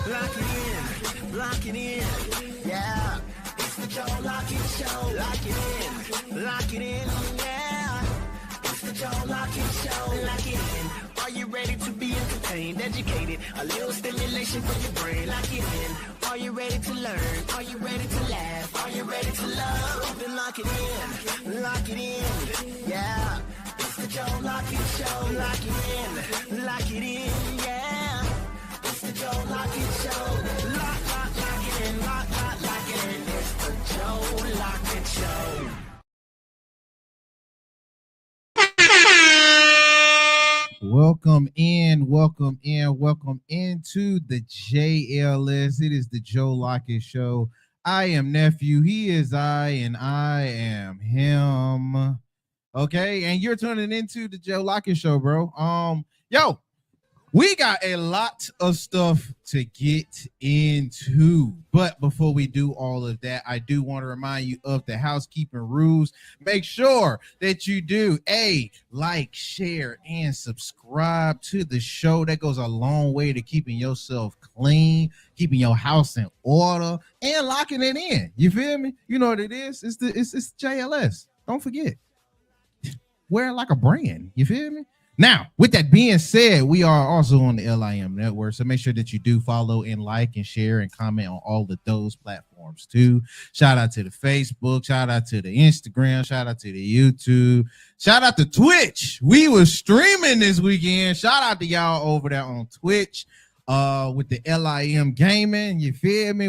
Lock it in, lock it in, yeah. It's the Joe Lockett Show. Lock it in, yeah. It's the Joe Lockett Show. Lock it in. Are you ready to be entertained, educated? A little stimulation for your brain. Lock it in. Are you ready to learn? Are you ready to laugh? Are you ready to love? Then lock it in, yeah. It's the Joe Lockett Show. Lock it in, yeah. It's the Joe Lockett Show. Lock it in, lock it in. It's the Joe Lockett Show. Welcome into the JLS. It is the Joe Lockett Show. I am nephew, he is I, and I am him. Okay, and you're tuning into the Joe Lockett Show, bro. Yo, we got a lot of stuff to get into, but before we do all of that, I do want to remind you of the housekeeping rules. Make sure that you do like, share, and subscribe to the show. That goes a long way to keeping yourself clean, keeping your house in order, and locking it in. You feel me? You know what it is? It's JLS. Don't forget. Wear it like a brand. You feel me? Now, with that being said, we are also on the LIM network, so make sure that you do follow and like and share and comment on all of those platforms too. Shout out to the Facebook, shout out to the Instagram, shout out to the YouTube, shout out to Twitch. We were streaming this weekend. Shout out to y'all over there on Twitch with the LIM gaming. You feel me?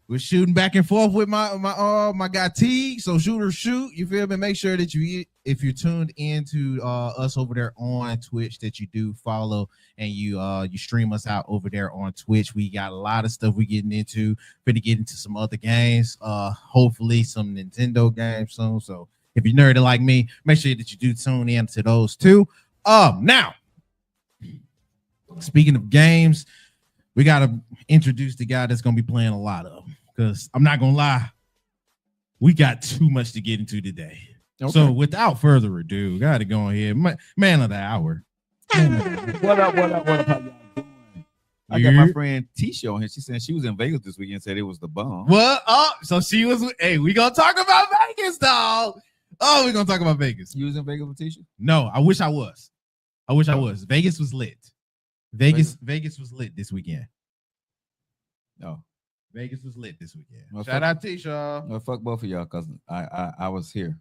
We're shooting back and forth with my guy T. So shoot or shoot. You feel me? Make sure that if you're tuned into us over there on Twitch, that you do follow and you stream us out over there on Twitch. We got a lot of stuff we're getting into. Finna get into some other games. Hopefully some Nintendo games soon. So if you're nerdy like me, make sure that you do tune in to those too. Now, speaking of games, we gotta introduce the guy that's gonna be playing a lot of them, because I'm not gonna lie, we got too much to get into today. Okay. So without further ado, gotta go ahead. Man of the hour. What up? How y'all doing? I got my friend Tisha on here. She said she was in Vegas this weekend. Said it was the bomb. What up? So she was. Hey, we gonna talk about Vegas, dog. Oh, we gonna talk about Vegas. You was in Vegas with Tisha? No, I wish I was. I was. Vegas was lit. Vegas was lit this weekend. No, Vegas was lit this weekend. Well, shout out Tisha. No, fuck both of y'all, cause I was here.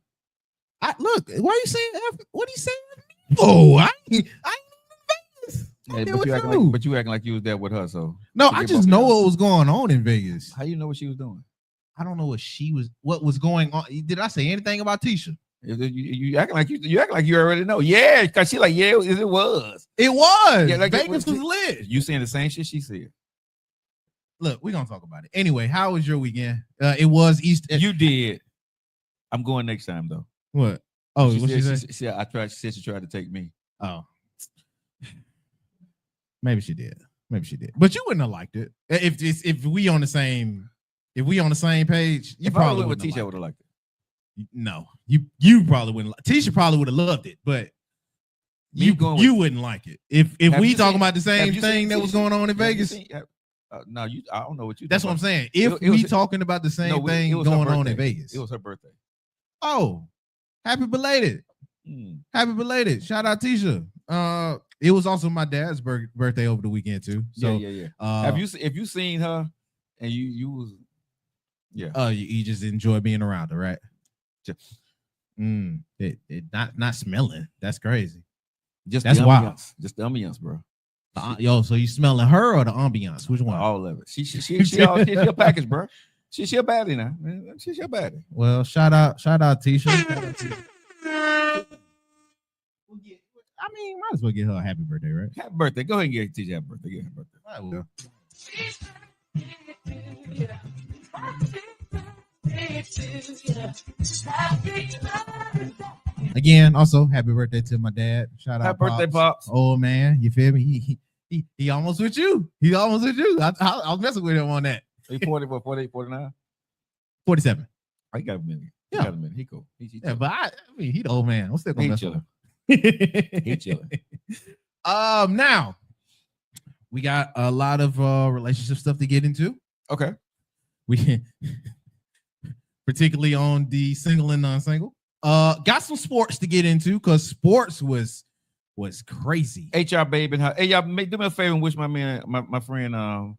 Look, why are you saying? What are you saying? Oh, I ain't Vegas. Hey, but you acting like you was there with her. So no, I just know what was going on in Vegas. How you know what she was doing? I don't know what was going on. Did I say anything about Tisha? You acting like you already know. Yeah, because she like, yeah, it was. It was. Yeah, like Vegas was lit. You saying the same shit she said. Look, we're gonna talk about it. Anyway, how was your weekend? It was Easter. You did. I'm going next time though. What? Oh, she said she tried to take me. Oh. Maybe she did. But you wouldn't have liked it. If we on the same page, you probably went with Tisha, would have liked it. No, you probably wouldn't. Tisha probably would have loved it, but you wouldn't like it. If we talking about the same thing that was going on in Vegas. No, I don't know what you. That's what I'm saying. If we talking about the same thing going on in Vegas, it was her birthday. Oh, happy belated! Happy belated! Shout out Tisha. It was also my dad's birthday over the weekend too. So yeah. If you seen her and you was you just enjoy being around her, right? Not smelling. That's crazy. That's wild. Just the ambiance, bro. So you smelling her or the ambiance? Which one? All of it. She a package, bro. She a baddie now. She's a baddie. Well, shout out Tisha. I mean, might as well get her a happy birthday, right? Happy birthday. Go ahead and get Tisha happy birthday. Get her birthday. I will. Again, also happy birthday to my dad. Shout out, happy birthday, Pops. Oh man, you feel me? He almost with you. I was messing with him on that. He 44, 48, 49, 47. Oh, he got a minute. Yeah. He got a minute. He cool. But I mean, he the old man. I'm still gonna mess with him. He chilling. Now we got a lot of relationship stuff to get into. Okay. We can, particularly on the single and non-single. Got some sports to get into because sports was crazy. HR baby, hey y'all, do me a favor and wish my friend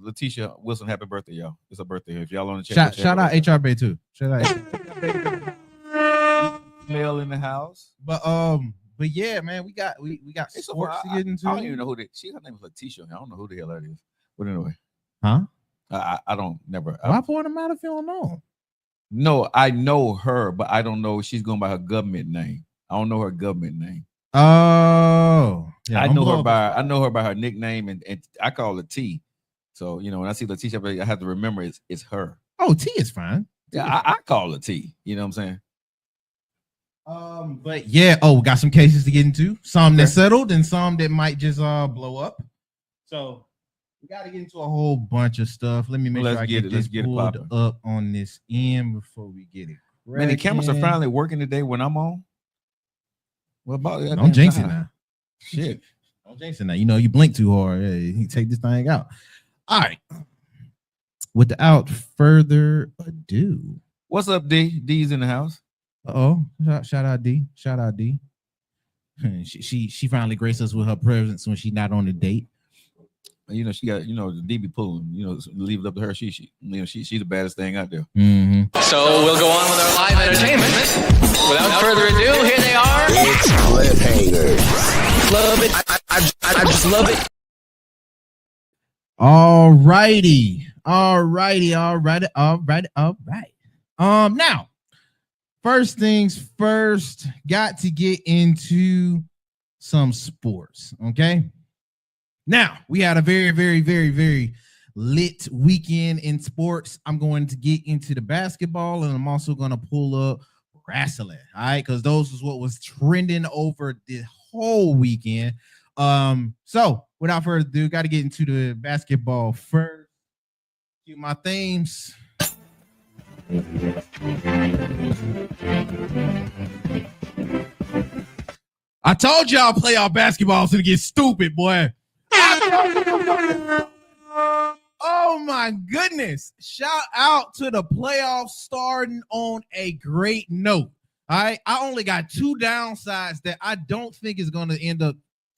Letitia Wilson happy birthday, y'all. It's her birthday. If y'all on the chat, shout out HR Bay too. Shout out Male in the house. But yeah, man, we got sports to get into. I don't even know who that. Her name is Letitia. I don't know who the hell that is. But anyway, huh? I don't never. Why point them out if you don't know? No, I know her, but I don't know if she's going by her government name. I don't know her government name. Oh, yeah, I know her by her nickname, and I call her T. So when I see Letitia, I have to remember it's her. Oh, T is fine. Yeah, I call her T. You know what I'm saying? But yeah, we got some cases to get into. Some that settled and some that might just blow up. So we got to get into a whole bunch of stuff. Let me make sure I get this pulled up on this end before we get it. Man, the cameras are finally working today when I'm on. What about that? Don't jinx it now. Shit. Don't jinx it now. You blink too hard. Yeah, you take this thing out. All right. Without further ado. What's up, D? D's in the house. Shout out D. Shout out D. She finally graced us with her presence when she's not on a date. She got the D be pulling. Leave it up to her. She's the baddest thing out there. Mm-hmm. So we'll go on with our live entertainment. Without further ado, here they are. It's cliffhangers. Love it. I just love it. All righty. Now, first things first, got to get into some sports. Okay. Now, we had a very, very, very, very lit weekend in sports. I'm going to get into the basketball, and I'm also going to pull up wrestling. All right, because those is what was trending over the whole weekend. So without further ado, got to get into the basketball first. Cue my themes. I told y'all playoff basketball is gonna get stupid, boy. Oh my goodness. Shout out to the playoffs starting on a great note. All right. I only got two downsides that I don't think is going to end up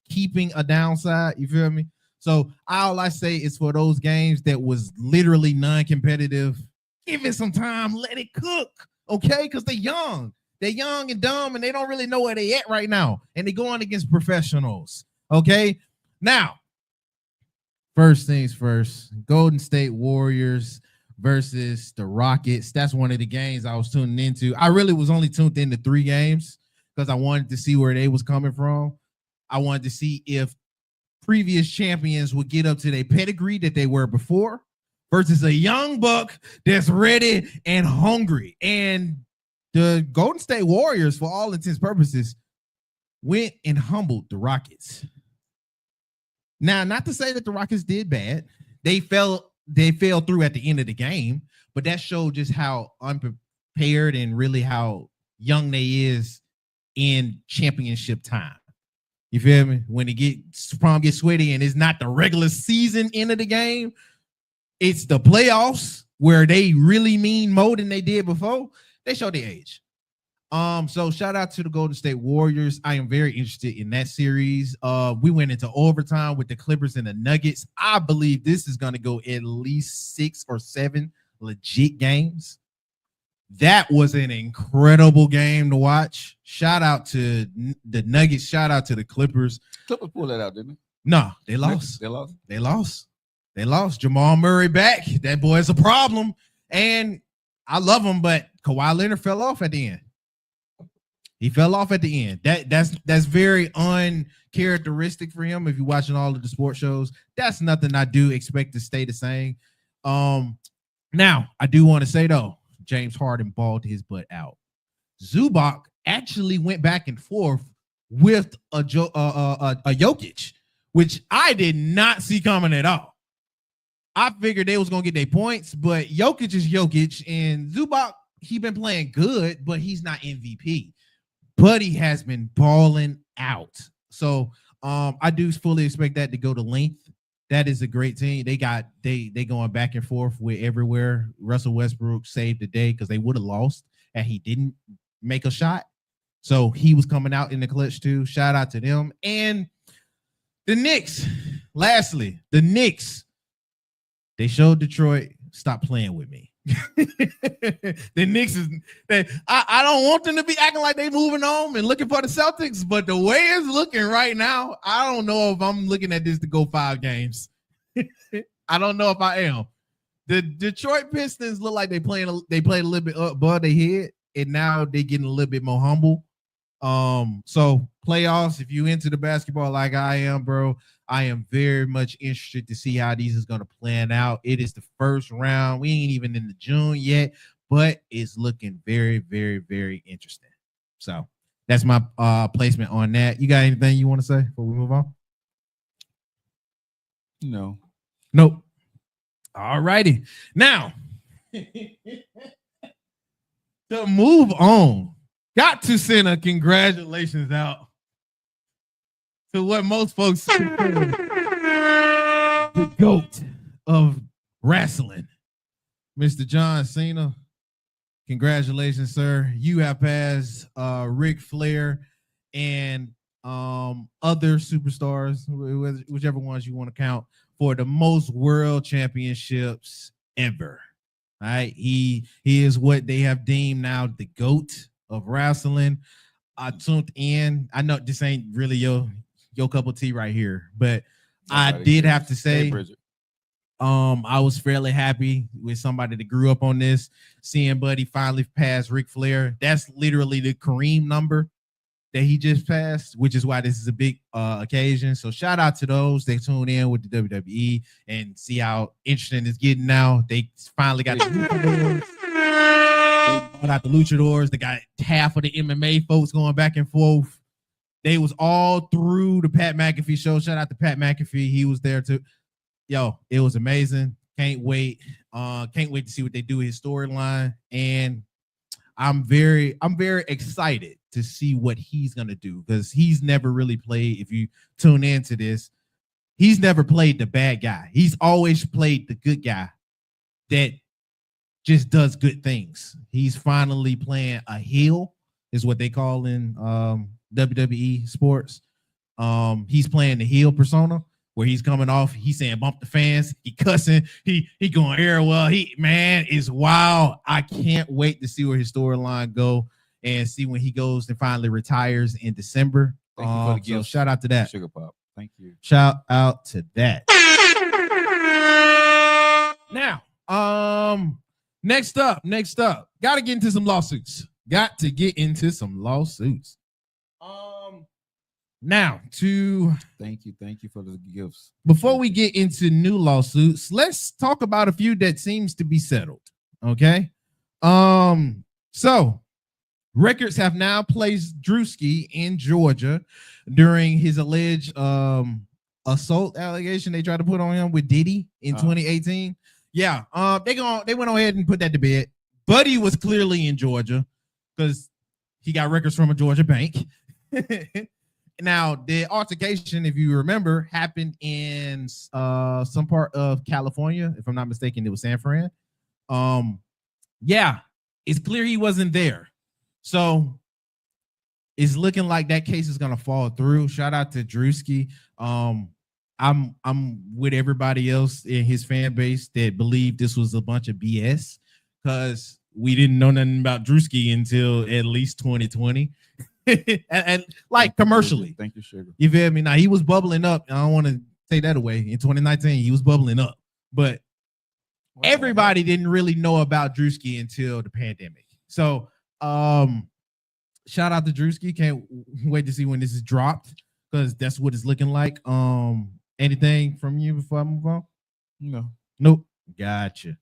keeping a downside. You feel me? So all I say is for those games that was literally non-competitive, give it some time, let it cook. Okay. Because they're young. They're young and dumb and they don't really know where they at right now. And they're going against professionals. Okay. Now, first things first, Golden State Warriors versus the Rockets. That's one of the games I was tuning into. I really was only tuned into 3 games because I wanted to see where they was coming from. I wanted to see if previous champions would get up to their pedigree that they were before versus a young buck that's ready and hungry. And the Golden State Warriors, for all intents and purposes, went and humbled the Rockets. Now, not to say that the Rockets did bad. They fell through at the end of the game, but that showed just how unprepared and really how young they is in championship time. You feel me? When it gets sweaty and it's not the regular season end of the game, it's the playoffs where they really mean more than they did before. They show their age. So shout out to the Golden State Warriors. I am very interested in that series. We went into overtime with the Clippers and the Nuggets. I believe this is going to go at least 6 or 7 legit games. That was an incredible game to watch. Shout out to the Nuggets. Shout out to the Clippers. Clippers pulled that out, didn't they? No, they lost. They lost. Jamal Murray back. That boy is a problem. And I love him, but Kawhi Leonard fell off at the end. He fell off at the end. That's very uncharacteristic for him. If you're watching all of the sports shows, that's nothing I do expect to stay the same. Now I do want to say though, James Harden balled his butt out. Zubac actually went back and forth with a Jokic, which I did not see coming at all. I figured they was gonna get their points, but Jokic is Jokic, and Zubac, he been playing good, but he's not MVP. But he has been balling out. So I do fully expect that to go to length. that is a great team. They going back and forth with everywhere. Russell Westbrook saved the day because they would have lost and he didn't make a shot. So he was coming out in the clutch too. Shout out to them. And the Knicks, lastly, the Knicks, they showed Detroit, stop playing with me. The Knicks is I don't want them to be acting like they moving on and looking for the Celtics, but the way it's looking right now, I don't know if I'm looking at this to go 5 games. I don't know if I am. The Detroit Pistons look like they played a little bit above their head, and now they're getting a little bit more humble. So playoffs, if you into the basketball like I am, bro, I am very much interested to see how these is going to plan out. It is the first round. We ain't even in the June yet, but it's looking very, very, very interesting. So that's my placement on that. You got anything you want to say before we move on? No. Nope. All righty. Now, to move on, got to send a congratulations out to what most folks consider the GOAT of wrestling, Mr. John Cena. Congratulations, sir. You have passed Ric Flair and other superstars, whichever ones you want to count, for the most world championships ever. All right. He is what they have deemed now the GOAT of wrestling. I tuned in. I know this ain't really your cup of tea right here, but I did have to say, I was fairly happy with somebody that grew up on this, seeing Buddy finally pass Ric Flair. That's literally the Kareem number that he just passed, which is why this is a big occasion. So shout out to those that tune in with the WWE and see how interesting it's getting now. They finally got the luchadors. They brought out the luchadors. They got half of the MMA folks going back and forth. They was all through the Pat McAfee show. Shout out to Pat McAfee. He was there too. Yo, it was amazing. Can't wait. Can't wait to see what they do with his storyline. And I'm very excited to see what he's gonna do, because he's never really played. If you tune into this, he's never played the bad guy. He's always played the good guy that just does good things. He's finally playing a heel, is what they call in WWE sports. He's playing the heel persona, where he's coming off, he's saying bump the fans, he cussing, he going air well. He, man, is wild. I can't wait to see where his storyline go and see when he goes and finally retires in December. Thank you for the gift. So shout out to that. Sugar Pop. Thank you. Shout out to that. Now, next up, gotta get into some lawsuits. Now, Thank you for the gifts. Before we get into new lawsuits, let's talk about a few that seems to be settled. Okay. So records have now placed Drewski in Georgia during his alleged assault allegation they tried to put on him with Diddy in 2018. Yeah, they went ahead and put that to bed. Buddy was clearly in Georgia because he got records from a Georgia bank. Now, the altercation, if you remember, happened in some part of California. If I'm not mistaken, it was San Fran. Yeah, it's clear he wasn't there. So it's looking like that case is gonna fall through. Shout out to Drewski. I'm with everybody else in his fan base that believed this was a bunch of BS, because we didn't know nothing about Drewski until at least 2020. and like commercially. Thank you, Sugar. You feel me? Now he was bubbling up. I don't want to take that away. In 2019, he was bubbling up, but everybody didn't really know about Drewski until the pandemic. So shout out to Drewski. Can't wait to see when this is dropped, because that's what it's looking like. Anything from you before I move on? No. Nope. Gotcha.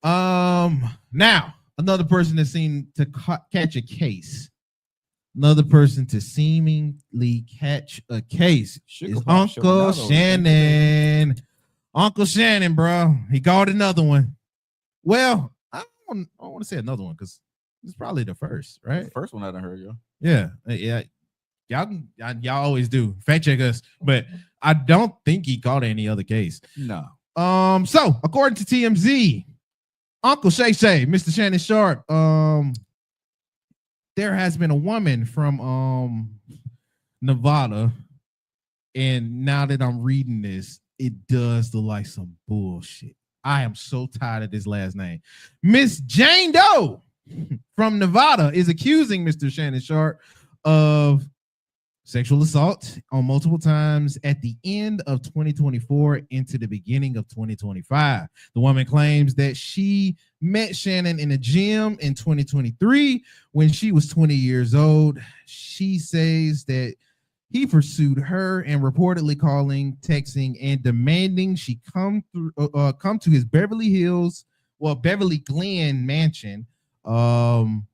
Now another person that seemed to catch a case. Another person to seemingly catch a case is Uncle Shannon. Uncle Shannon, bro. He called another one. Well, I don't want to say another one, because it's probably the first, right? The first one I done heard, yo. Yeah. y'all always do fact check us, but I don't think he caught any other case. No. So according to TMZ, Uncle Shay Shay, Mr. Shannon Sharp, there has been a woman from Nevada, and now that I'm reading this, it does look like some bullshit. I am so tired of this last name. Miss Jane Doe from Nevada is accusing Mr. Shannon Sharp of sexual assault on multiple times at the end of 2024 into the beginning of 2025. The woman claims that she met Shannon in a gym in 2023 when she was 20 years old. She says that he pursued her and reportedly calling, texting, and demanding she come to his Beverly Glen mansion on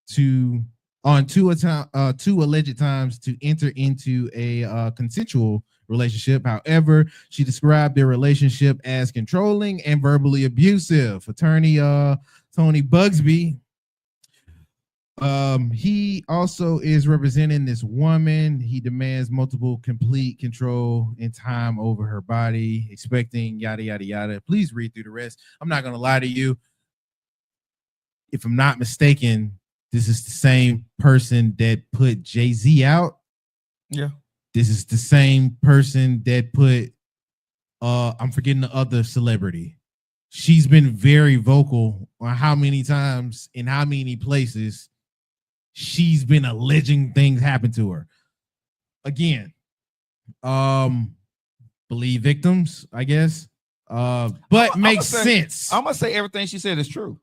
two alleged times to enter into a consensual relationship. However, she described their relationship as controlling and verbally abusive. Attorney Tony Bugsby, he also is representing this woman. He demands multiple complete control and time over her body, expecting yada yada yada. Please read through the rest. I'm not gonna lie to you. If I'm not mistaken, this is the same person that put Jay-Z out. Yeah. This is the same person that put I'm forgetting the other celebrity. She's been very vocal on how many times in how many places she's been alleging things happen to her. Again, believe victims, I guess. But makes sense. I'm gonna say everything she said is true.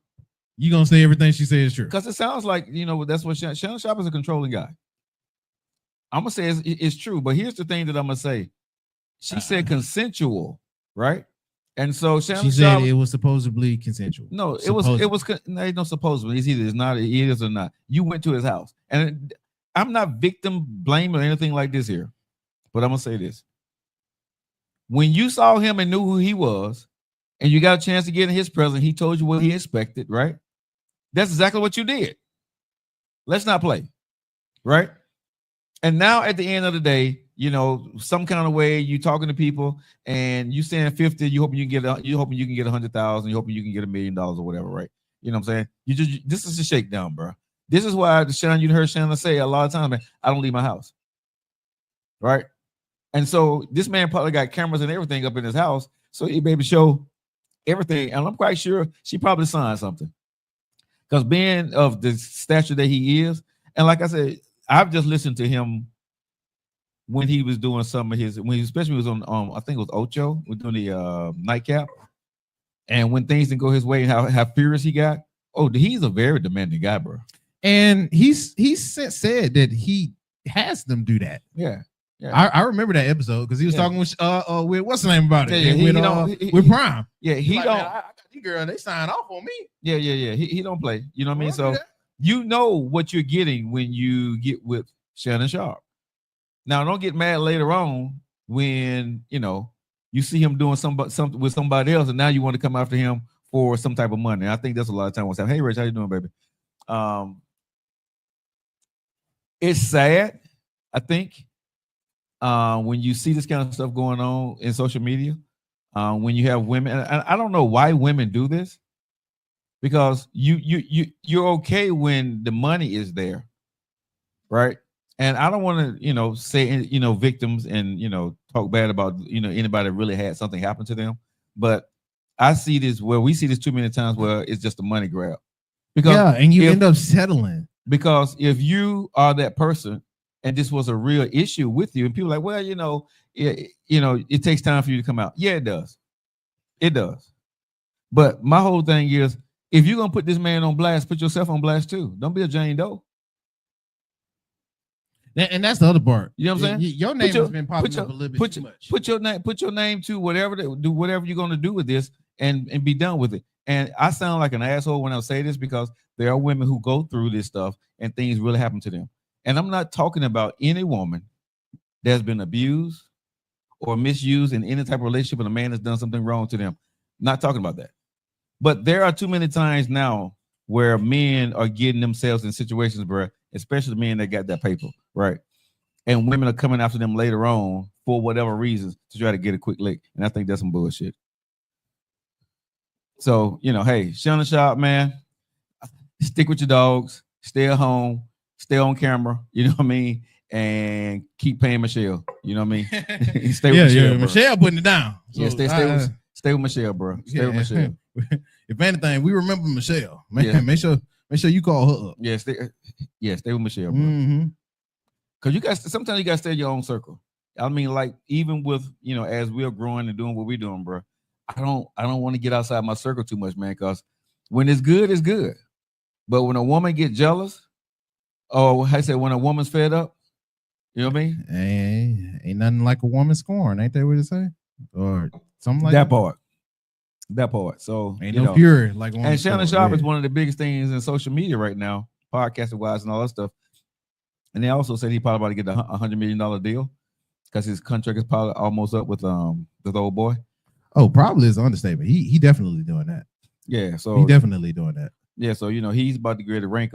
You gonna say everything she said is true? Because it sounds like, that's what Shannon Sharp is a controlling guy. I'm gonna say it's true, but here's the thing that I'm gonna say. She said consensual, right? And so Shannon Sharp, said it was supposedly consensual. No, it was no supposedly. It's either it's not, it is or not. You went to his house, and I'm not victim blame or anything like this here, but I'm gonna say this: when you saw him and knew who he was, and you got a chance to get in his presence, he told you what he expected, right? That's exactly what you did. Let's not play, right? And now at the end of the day, some kind of way you talking to people and you saying 50, you hoping you can get 100,000, you hoping you can get $1 million or whatever, right? You know what I'm saying? This is a shakedown, bro. This is why you heard Shannon say a lot of times, man, I don't leave my house, right? And so this man probably got cameras and everything up in his house, so he maybe show everything. And I'm quite sure she probably signed something. Because being of the stature that he is, and like I said, I've just listened to him when he was doing some of his, especially was on, I think it was Ocho, was doing the nightcap, and when things didn't go his way, and how furious he got. Oh, he's a very demanding guy, bro. And he said that he has them do that. Yeah. I remember that episode because he was talking with what's the name about it? With Prime. Yeah, he like, don't. Man, I got these girls, they sign off on me. Yeah. He don't play. You know what I mean? So you know what you're getting when you get with Shannon Sharp. Now, don't get mad later on when you see him doing something with somebody else, and now you want to come after him for some type of money. And I think that's a lot of time what's happening. Hey, Rich, how you doing, baby? It's sad, I think. When you see this kind of stuff going on in social media, when you have women, and I don't know why women do this, because you're okay when the money is there, right? And I don't want to, say, victims and, talk bad about, anybody that really had something happen to them. But I see this we see this too many times where it's just a money grab. Because and you end up settling. Because if you are that person, and this was a real issue with you, and people are like, well, it takes time for you to come out. Yeah, it does. It does. But my whole thing is, if you're gonna put this man on blast, put yourself on blast too. Don't be a Jane Doe. And that's the other part. You know what I'm saying? Your name has been popping up a little bit too much. Put your name to whatever you're gonna do with this, and be done with it. And I sound like an asshole when I say this, because there are women who go through this stuff and things really happen to them. And I'm not talking about any woman that's been abused or misused in any type of relationship with a man that's done something wrong to them. Not talking about that. But there are too many times now where men are getting themselves in situations, bro, especially men that got that paper, right? and women are coming after them later on for whatever reasons to try to get a quick lick. And I think that's some bullshit. So, hey, shun the shop, man. Stick with your dogs. Stay at home. Stay on camera. You know what I mean? And keep paying Michelle. You know what I mean? Stay with Michelle, bro. Michelle putting it down. So, stay with Michelle, bro. Stay with Michelle. If anything, we remember Michelle. Man, yeah. Make sure you call her up. Yeah, stay with Michelle, bro. Because sometimes you gotta stay in your own circle. I mean, like, even with as we're growing and doing what we're doing, bro. I don't want to get outside my circle too much, man. Because when it's good, it's good. But when a woman get jealous, or I say when a woman's fed up, you know what I mean? Ain't nothing like a woman scorn, ain't that what it say? Or something like that. That part. So ain't no pure like woman. And Shannon Sharp is one of the biggest things in social media right now, podcasting wise and all that stuff. And they also said he probably about to get a $100 million deal because his contract is probably almost up with the old boy. Oh, probably is an understatement. He definitely doing that. Yeah, so he definitely doing that. Yeah, so he's about to get a rack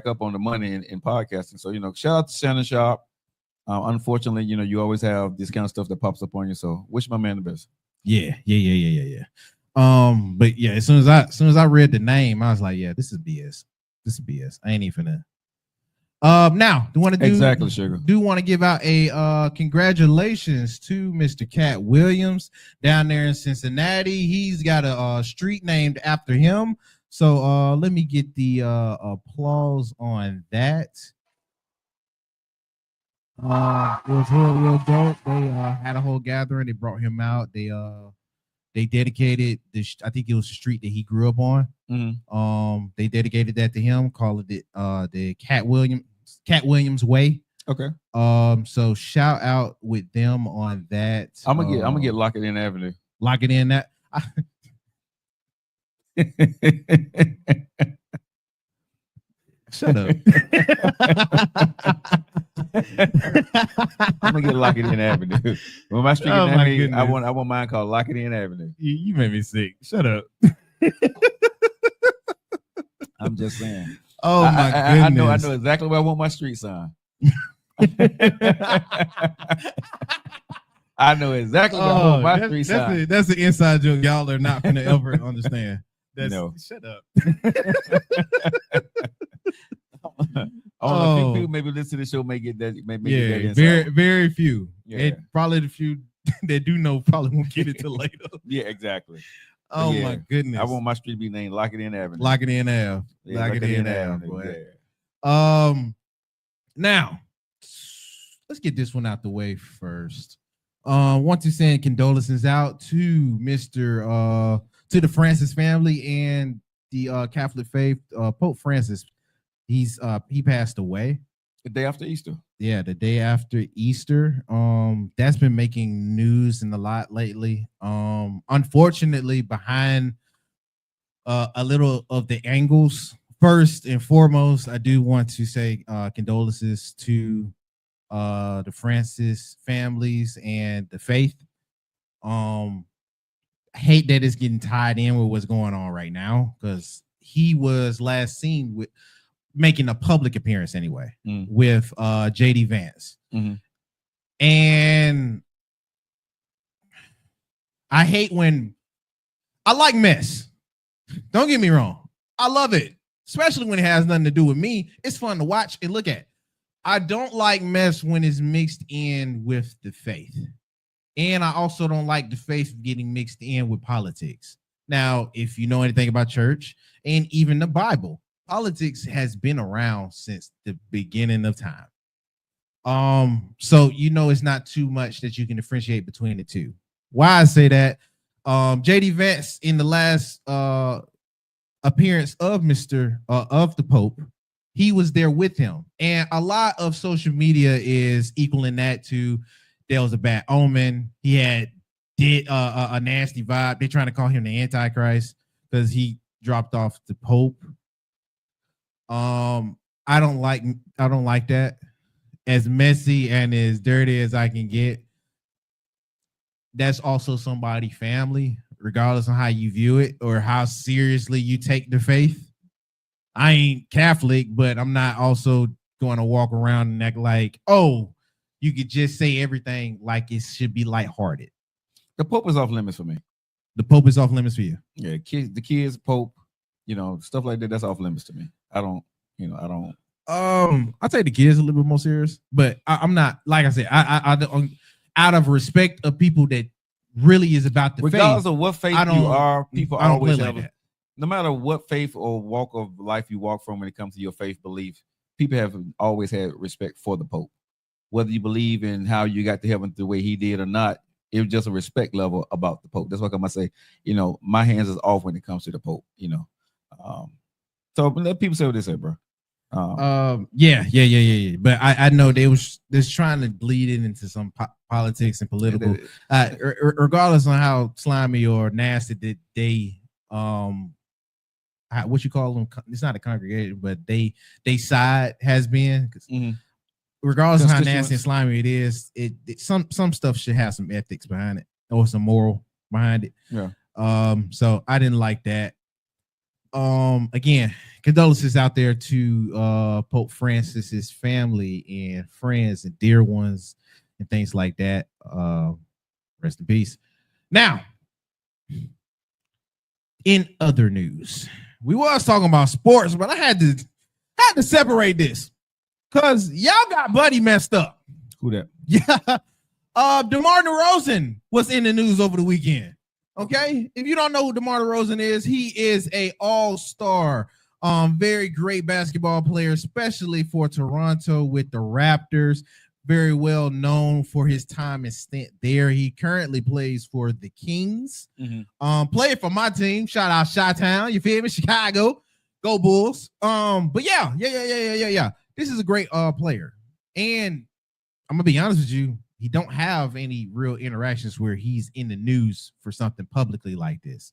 up on the money in podcasting. So shout out to Shannon Sharp. Unfortunately, you always have this kind of stuff that pops up on you. So wish my man the best. Yeah. But yeah, as soon as I read the name, I was like, yeah, this is BS. This is BS. I ain't even finna. Now, do want to give out a congratulations to Mr. Cat Williams down there in Cincinnati. He's got a street named after him. So let me get the applause on that. It was real dope. They had a whole gathering. They brought him out. They dedicated I think it was the street that he grew up on. Mm-hmm. They dedicated that to him, called it the Cat Williams Way. Okay. So shout out with them on that. I'm gonna get Lock It In Avenue. Lock It In that. Shut up. I'm gonna get Lock It In Avenue. When my street I want mine called Lock It In Avenue. You made me sick. Shut up. I'm just saying. Oh my goodness. I know exactly where I want my street sign. I know exactly where I want my street sign. That's an inside joke y'all are not gonna ever understand. No. Shut up. A few people maybe listen to the show may get that. Very few. Yeah. And probably the few that do know probably won't get it till later. Yeah, exactly. Oh my goodness. I want my street to be named Lock It In Avenue. Lock It In Ave. Yeah, Lock It In Ave. Yeah. Now let's get this one out the way first. Want to send condolences out to to the Francis family and the Catholic faith. Pope Francis, he passed away the day after Easter. Yeah, the day after Easter. That's been making news in a lot lately. Unfortunately, behind a little of the angles. First and foremost, I do want to say condolences to the Francis families and the faith. I hate that it's getting tied in with what's going on right now, because he was last seen with making a public appearance anyway with JD Vance. Mm-hmm. And I hate when I like mess. Don't get me wrong. I love it, especially when it has nothing to do with me. It's fun to watch and look at. I don't like mess when it's mixed in with the faith. And I also don't like the faith getting mixed in with politics. Now, if you know anything about church and even the Bible, politics has been around since the beginning of time. So it's not too much that you can differentiate between the two. Why I say that, JD Vance in the last appearance of of the Pope, he was there with him. And a lot of social media is equaling that to there was a bad omen. He did a nasty vibe. They're trying to call him the Antichrist because he dropped off the Pope. I don't like that. As messy and as dirty as I can get, that's also somebody's family, regardless of how you view it or how seriously you take the faith. I ain't Catholic, but I'm not also going to walk around and act like, oh, you could just say everything like it should be lighthearted. The Pope is off limits for me. The Pope is off limits for you. Yeah, the kids, Pope, stuff like that. That's off limits to me. I don't. I take the kids a little bit more serious, but I'm not. Like I said, I don't, out of respect of people that really is about the regardless faith, of what faith you are, people I don't always play have. like that. No matter what faith or walk of life you walk from, when it comes to your faith belief, people have always had respect for the Pope. Whether you believe in how you got to heaven the way he did or not, it was just a respect level about the Pope. That's why I say, my hands is off when it comes to the Pope. So let people say what they say, bro. Yeah. But I know they was trying to bleed it into some politics and political. Regardless on how slimy or nasty that they what you call them? It's not a congregation, but they side has been. Regardless of how nasty and slimy it is, some stuff should have some ethics behind it or some moral behind it. Yeah. So I didn't like that. Again, condolences out there to Pope Francis's family and friends and dear ones and things like that. Rest in peace. Now, in other news, we was talking about sports, but I had to separate this because y'all got Buddy messed up. Who that? Yeah. DeMar DeRozan was in the news over the weekend. Okay, if you don't know who DeMar DeRozan is, he is a all-star, very great basketball player, especially for Toronto with the Raptors. Very well known for his time and stint there. He currently plays for the Kings. Played for my team. Shout out Chi-Town. You feel me? Chicago. Go Bulls. But yeah. This is a great player. And I'm gonna be honest with you. He don't have any real interactions where he's in the news for something publicly like this.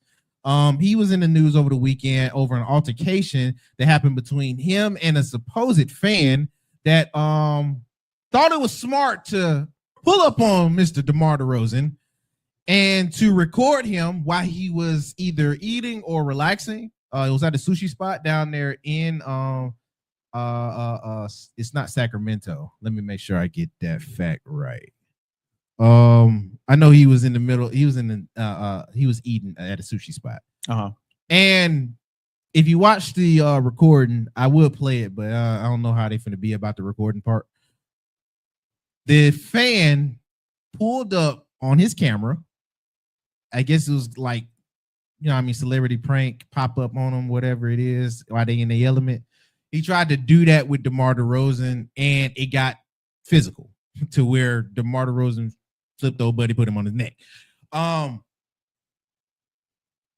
He was in the news over the weekend over an altercation that happened between him and a supposed fan that thought it was smart to pull up on Mr. DeMar DeRozan and to record him while he was either eating or relaxing. It was at a sushi spot down there in it's not Sacramento. Let me make sure I get that fact right. I know he was in the middle. He was he was eating at a sushi spot. And if you watch the recording, I would play it, but I don't know how they finna be about the recording part. The fan pulled up on his camera. I guess it was like, celebrity prank, pop up on them, whatever it is, while they in the element. He tried to do that with DeMar DeRozan, and it got physical to where DeMar DeRozan flipped old buddy, put him on his neck.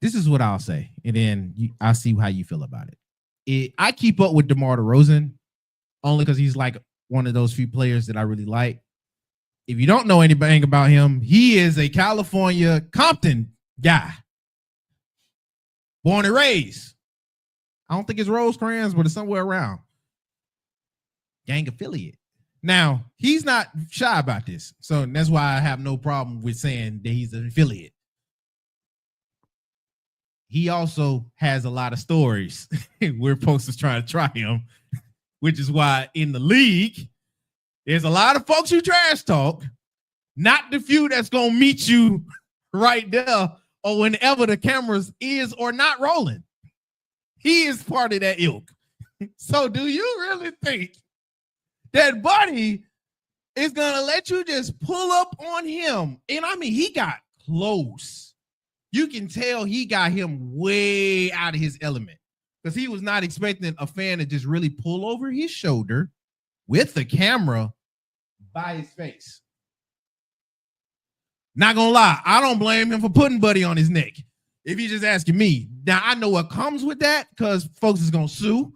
This is what I'll say, and then I'll see how you feel about it. I keep up with DeMar DeRozan only because he's like one of those few players that I really like. If you don't know anything about him, he is a California Compton guy, born and raised. I don't think it's Rosecrans, but it's somewhere around. Gang affiliate. Now, he's not shy about this. So that's why I have no problem with saying that he's an affiliate. He also has a lot of stories where folks is trying to try him, which is why in the league, there's a lot of folks who trash talk, not the few that's going to meet you right there or whenever the cameras is or not rolling. He is part of that ilk. So do you really think that Buddy is going to let you just pull up on him? And he got close. You can tell he got him way out of his element because he was not expecting a fan to just really pull over his shoulder with the camera by his face. Not going to lie, I don't blame him for putting Buddy on his neck. If you're just asking me. Now, I know what comes with that because folks is going to sue.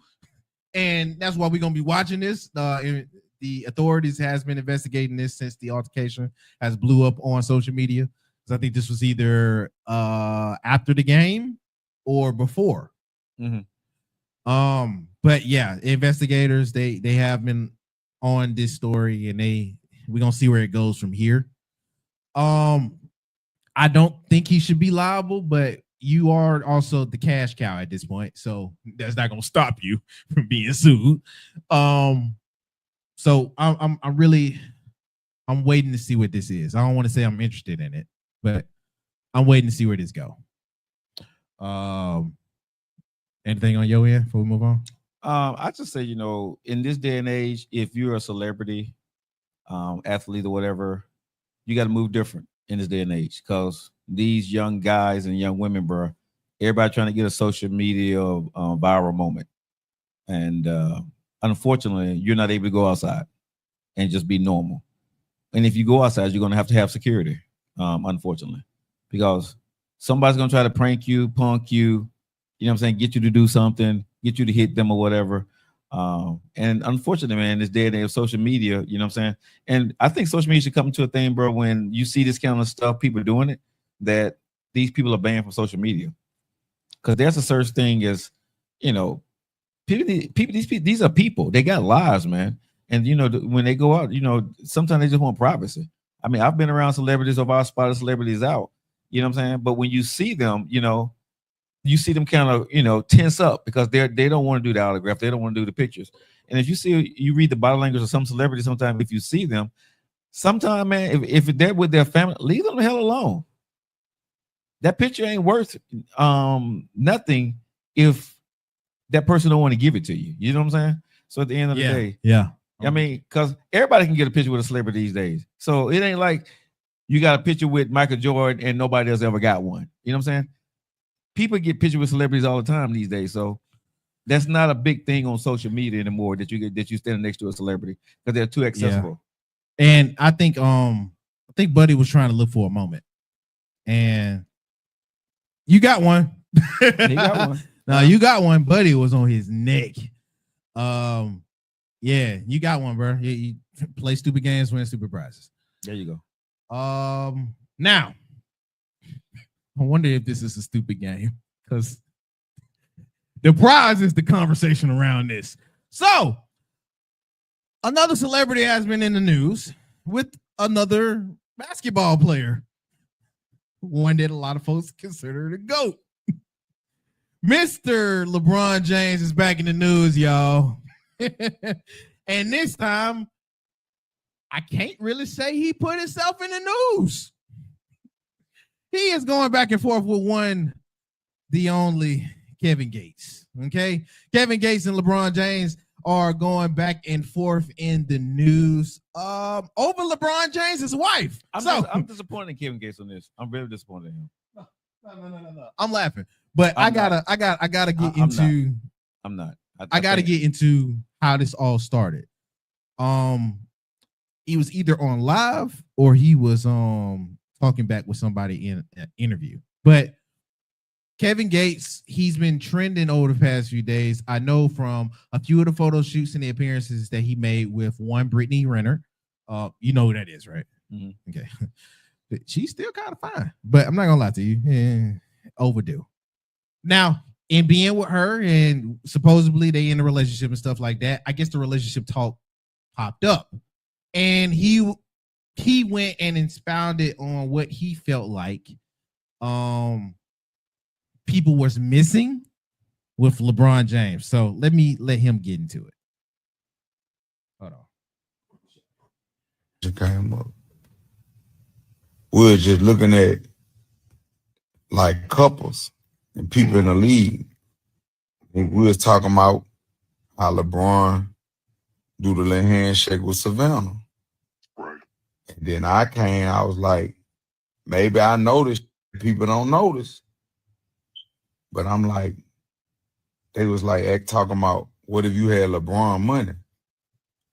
And that's why we're going to be watching this. The authorities has been investigating this since the altercation has blew up on social media. So I think this was either after the game or before. But yeah, investigators, they have been on this story and we're going to see where it goes from here. I don't think he should be liable, but you are also the cash cow at this point, so that's not gonna stop you from being sued. So I'm really I'm waiting to see what this is. I don't want to say I'm interested in it, but I'm waiting to see where this go. Anything on your end before we move on? I just say, in this day and age, if you're a celebrity, athlete or whatever, you got to move different in this day and age, because these young guys and young women, bro, everybody trying to get a social media viral moment. And unfortunately, you're not able to go outside and just be normal. And if you go outside, you're going to have security, unfortunately, because somebody's going to try to prank you, punk you, get you to do something, get you to hit them or whatever. And unfortunately, man, this day and age of social media, and I think social media should come to a thing, bro, when you see this kind of stuff, people doing it, that these people are banned from social media. Because there's a such thing as, these are people. They got lives, man. And, when they go out, sometimes they just want privacy. I mean, I've been around celebrities, or I've spotted celebrities out, But when you see them, you see them kind of, tense up because they don't want to do the autograph. They don't want to do the pictures. And if you read the body language of some celebrities, sometimes if you see them, sometimes, man, if they're with their family, leave them the hell alone. That picture ain't worth nothing if that person don't want to give it to you. You know what I'm saying? So at the end of the day, I mean, because everybody can get a picture with a celebrity these days. So it ain't like you got a picture with Michael Jordan and nobody else ever got one. You know what I'm saying? People get pictures with celebrities all the time these days. So that's not a big thing on social media anymore, that you stand next to a celebrity, because they're too accessible. Yeah. And I think Buddy was trying to look for a moment. And you got one. He got one. No, you got one. Buddy was on his neck. Yeah, you got one, bro. You play stupid games, win stupid prizes. There you go. Now, I wonder if this is a stupid game, because the prize is the conversation around this. So, another celebrity has been in the news with another basketball player, one that a lot of folks consider the GOAT. Mr. LeBron James is back in the news, y'all. And this time, I can't really say he put himself in the news. He is going back and forth with the only Kevin Gates. Okay. Kevin Gates and LeBron James are going back and forth in the news over LeBron James' wife. I'm disappointed in Kevin Gates on this. I'm very disappointed in him. No. I'm laughing, but I gotta get into. I'm not. I gotta get into how this all started. He was either on live or he was talking back with somebody in an interview. But Kevin Gates, he's been trending over the past few days. I know from a few of the photo shoots and the appearances that he made with one Brittany Renner. You know who that is, right? Mm-hmm. Okay. She's still kind of fine, but I'm not gonna lie to you. Overdue. Now, in being with her, and supposedly they in a relationship and stuff like that, I guess the relationship talk popped up, and he went and expounded on what he felt like people was missing with LeBron James. So let him get into it. Hold on. It came up. We were just looking at like couples and people in the league. And we was talking about how LeBron do the little handshake with Savannah. Right. And then I was like, maybe I noticed, people don't notice. But I'm like, they was like talking about, what if you had LeBron money?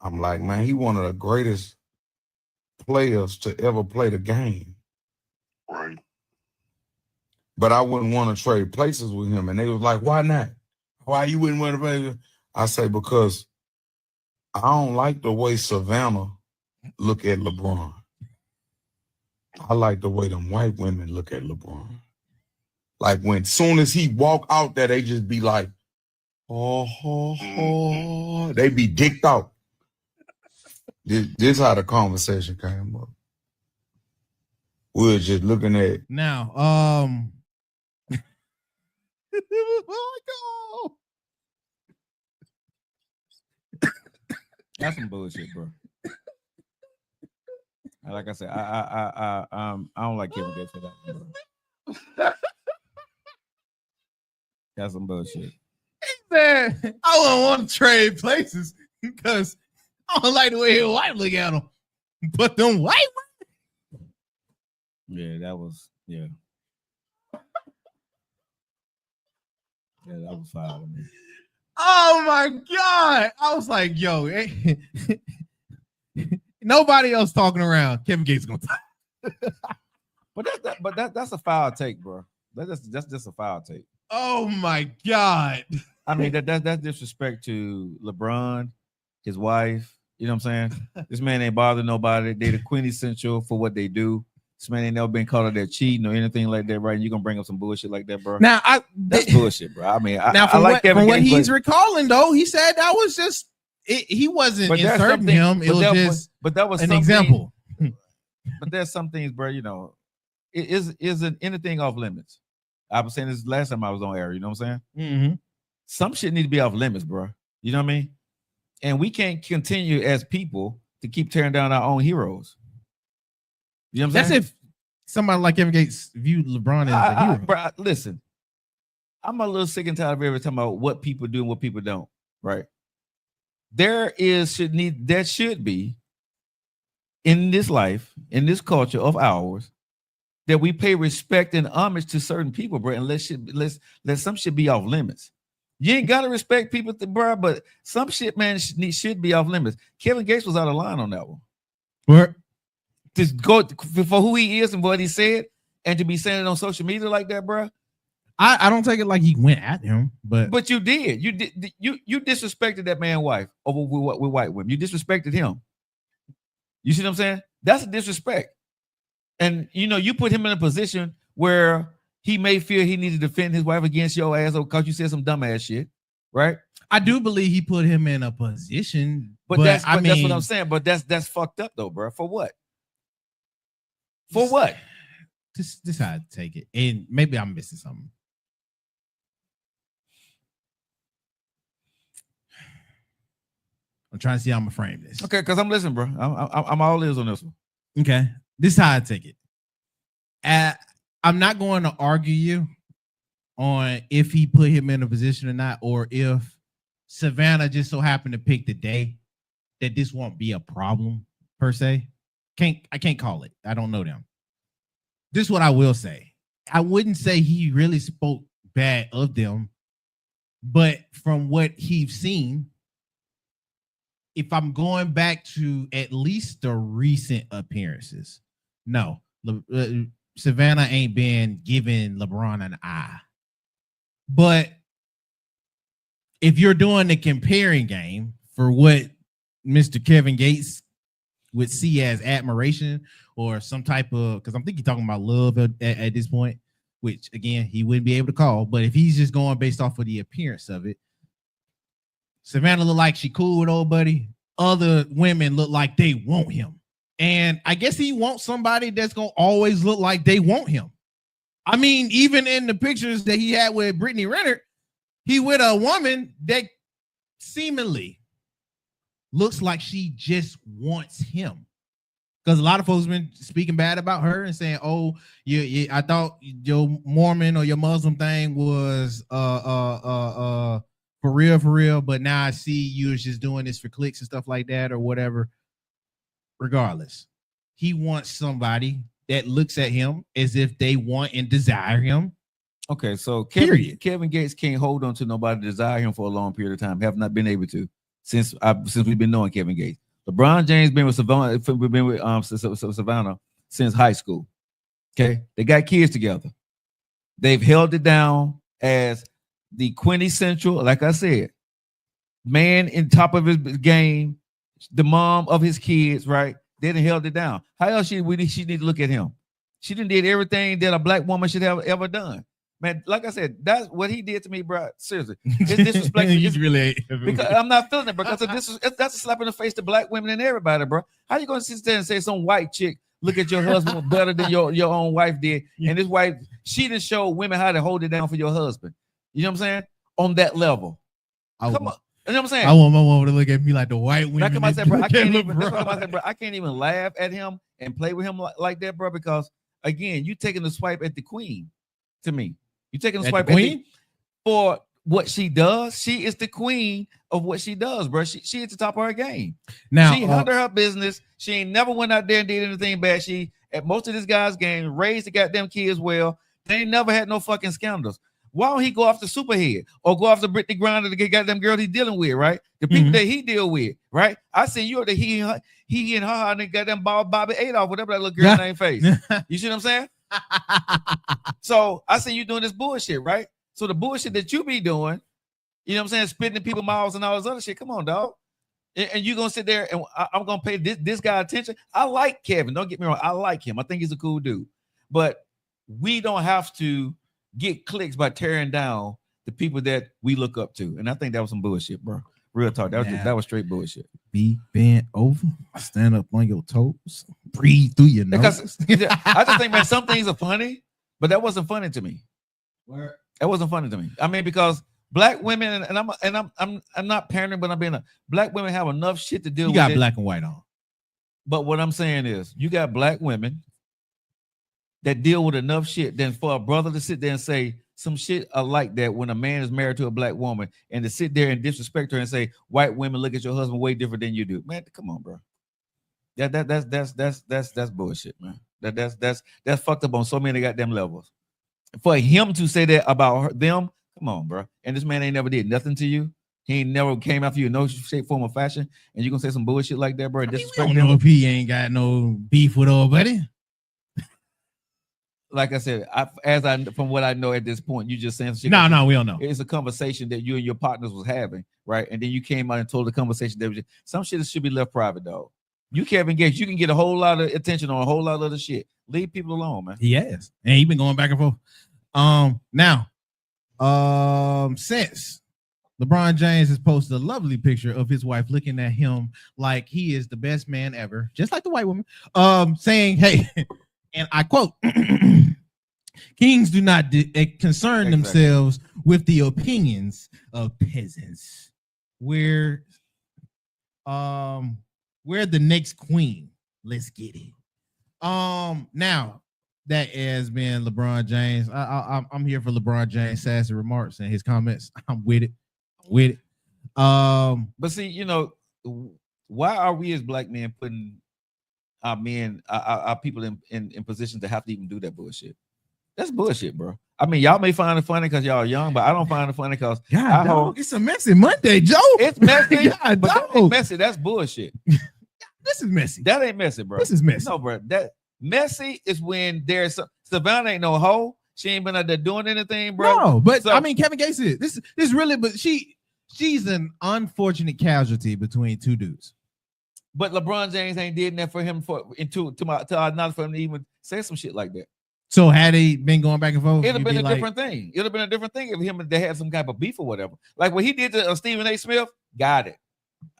I'm like, man, he one of the greatest players to ever play the game. Right. But I wouldn't want to trade places with him. And they was like, why not? Why you wouldn't want to play? I say, because I don't like the way Savannah look at LeBron. I like the way them white women look at LeBron. Like when soon as he walk out there, they just be like, oh. They be dicked out. This how the conversation came up. We were just looking at now. That's some bullshit, bro. Like I said, I don't like Kevin Gates for that. Bro. That's some bullshit. Man, I wouldn't want to trade places because I don't like the way his wife look at him. But them white women. Yeah, that was yeah. Yeah, that was fire to me. Oh my God. I was like, yo, nobody else talking around. Kevin Gates gonna talk. But that's a foul take, bro. That's just a foul take. Oh my God. I mean, that's disrespect to LeBron, his wife. You know what I'm saying? This man ain't bothered nobody. They the quintessential for what they do. This man ain't never been caught out there cheating or anything like that, right? And you're gonna bring up some bullshit like that, bro. Now that's bullshit, bro. I mean, from what he's but, recalling, though, he said that was just he wasn't inserting him. It was just an example. But there's some things, bro. You know, it isn't anything off limits. I was saying this last time I was on air. You know what I'm saying? Mm-hmm. Some shit need to be off limits, bro. You know what I mean? And we can't continue as people to keep tearing down our own heroes. You know what I'm saying? That's if somebody like Kevin Gates viewed LeBron as a hero. Bro, listen, I'm a little sick and tired of every time about what people do and what people don't. Right? There should be in this life, in this culture of ours, that we pay respect and homage to certain people, bro. And let some shit be off limits. You ain't gotta respect people, bro, but some shit, man, should be off limits. Kevin Gates was out of line on that one. What? Just go for who he is and what he said, and to be saying it on social media like that, bro. I don't take it like he went at him, but you did. You disrespected that man's wife over with white women. You disrespected him. You see what I'm saying? That's a disrespect. And you know, you put him in a position where he may feel he needs to defend his wife against your ass because you said some dumbass shit, right? I do believe he put him in a position, but that's what I'm saying. But that's fucked up though, bro. For what? For what? This how I take it, and maybe I'm missing something. I'm trying to see how I'm gonna frame this. Okay, because I'm listening, bro. I'm all ears on this one. Okay, this is how I take it. I'm not going to argue you on if he put him in a position or not, or if Savannah just so happened to pick the day that this won't be a problem per se. I can't call it. I don't know them. This is what I will say. I wouldn't say he really spoke bad of them, but from what he's seen, if I'm going back to at least the recent appearances, no, Savannah ain't been giving LeBron an eye. But if you're doing the comparing game for what Mr. Kevin Gates would see as admiration or some type of, because I'm thinking you're talking about love at this point, which again, he wouldn't be able to call. But if he's just going based off of the appearance of it, Savannah look like she cool with old buddy. Other women look like they want him. And I guess he wants somebody that's going to always look like they want him. I mean, even in the pictures that he had with Brittany Renner, he with a woman that seemingly looks like she just wants him. Because a lot of folks have been speaking bad about her and saying, oh, I thought your Mormon or your Muslim thing was for real, but now I see you is just doing this for clicks and stuff like that or whatever. Regardless, he wants somebody that looks at him as if they want and desire him. Okay, so Kevin Gates can't hold on to nobody to desire him for a long period of time. Have not been able to since we've been knowing Kevin Gates. LeBron James been with Savannah since high school. Okay, they got kids together. They've held it down as the quintessential, like I said, man in top of his game, the mom of his kids, right? They done held it down. How else she need to look at him? She done did everything that a black woman should have ever done. Man, like I said, that's what he did to me, bro. Seriously, it's disrespectful. Because I'm not feeling it, because that's a slap in the face to black women and everybody, bro. How you gonna sit there and say some white chick look at your husband better than your own wife did? Yeah. And this wife, she didn't show women how to hold it down for your husband. You know what I'm saying? On that level. Come on. You know what I'm saying? I want my woman to look at me like the white women. I can't even laugh at him and play with him like that, bro. Because again, you taking a swipe at the queen. To me, you taking a swipe at the queen for what she does. She is the queen of what she does, bro. She at the top of her game. Now she handled her business. She ain't never went out there and did anything bad. She at most of this guy's game raised the goddamn kids well. They ain't never had no fucking scandals. Why don't he go after Superhead or go after Brittany Griner, the goddamn girl he's dealing with, right? The people that he deal with, right? I see you at the he and her and the goddamn Bobby Adolf, whatever that little girl name face. You see what I'm saying? So I see you doing this bullshit, right? So the bullshit that you be doing, you know what I'm saying, spitting in people's mouths and all this other shit. Come on, dog. And you're gonna sit there and I'm gonna pay this guy attention. I like Kevin. Don't get me wrong. I like him. I think he's a cool dude. But we don't have to get clicks by tearing down the people that we look up to. And I think that was some bullshit, bro. Real talk. That was straight bullshit. Be bent over, stand up on your toes, breathe through your nose. I just think, man, some things are funny, but that wasn't funny to me. Where? That wasn't funny to me. I mean, because black women, and I'm not pandering, but I'm being black women have enough shit to deal with. You got black and white on. But what I'm saying is, you got black women that deal with enough shit than for a brother to sit there and say some shit like that when a man is married to a black woman, and to sit there and disrespect her and say white women look at your husband way different than you do. Man, come on, bro. That's bullshit, man. That's fucked up on so many goddamn levels. For him to say that about them, come on, bro. And this man ain't never did nothing to you. He ain't never came after you in no shape, form, or fashion. And you gonna say some bullshit like that, bro? I don't know if he ain't got no beef with old buddy. Like I said, from what I know at this point, you just saying shit. No, we don't know. It's a conversation that you and your partners was having, right? And then you came out and told the conversation that was just, some shit should be left private, dog. You Kevin Gates, you can get a whole lot of attention on a whole lot of other shit. Leave people alone, man. He has, and he been going back and forth. Now, since LeBron James has posted a lovely picture of his wife looking at him like he is the best man ever, just like the white woman, saying, "Hey," and I quote, "Kings do not concern themselves with the opinions of peasants. We're the next queen. Let's get it." Now that has been LeBron James. I'm here for LeBron James' sassy remarks and his comments. I'm with it. But see, you know, why are we as black men putting our men, our people in positions to have to even do that bullshit? That's bullshit, bro. I mean, y'all may find it funny because y'all young, but I don't find it funny because it's a messy Monday, Joe. It's messy, God, but that ain't messy. That's bullshit. This is messy. That ain't messy, bro. This is messy. No, bro. That messy is when there's Savannah ain't no hoe. She ain't been out there doing anything, bro. No, but I mean, Kevin Gates is this really, but she's an unfortunate casualty between two dudes. But LeBron James ain't did that for him not for him to even say some shit like that. So had they been going back and forth, it'd have been a different thing. It'd have been a different thing if him and they had some type of beef or whatever. Like what he did to Stephen A. Smith, got it.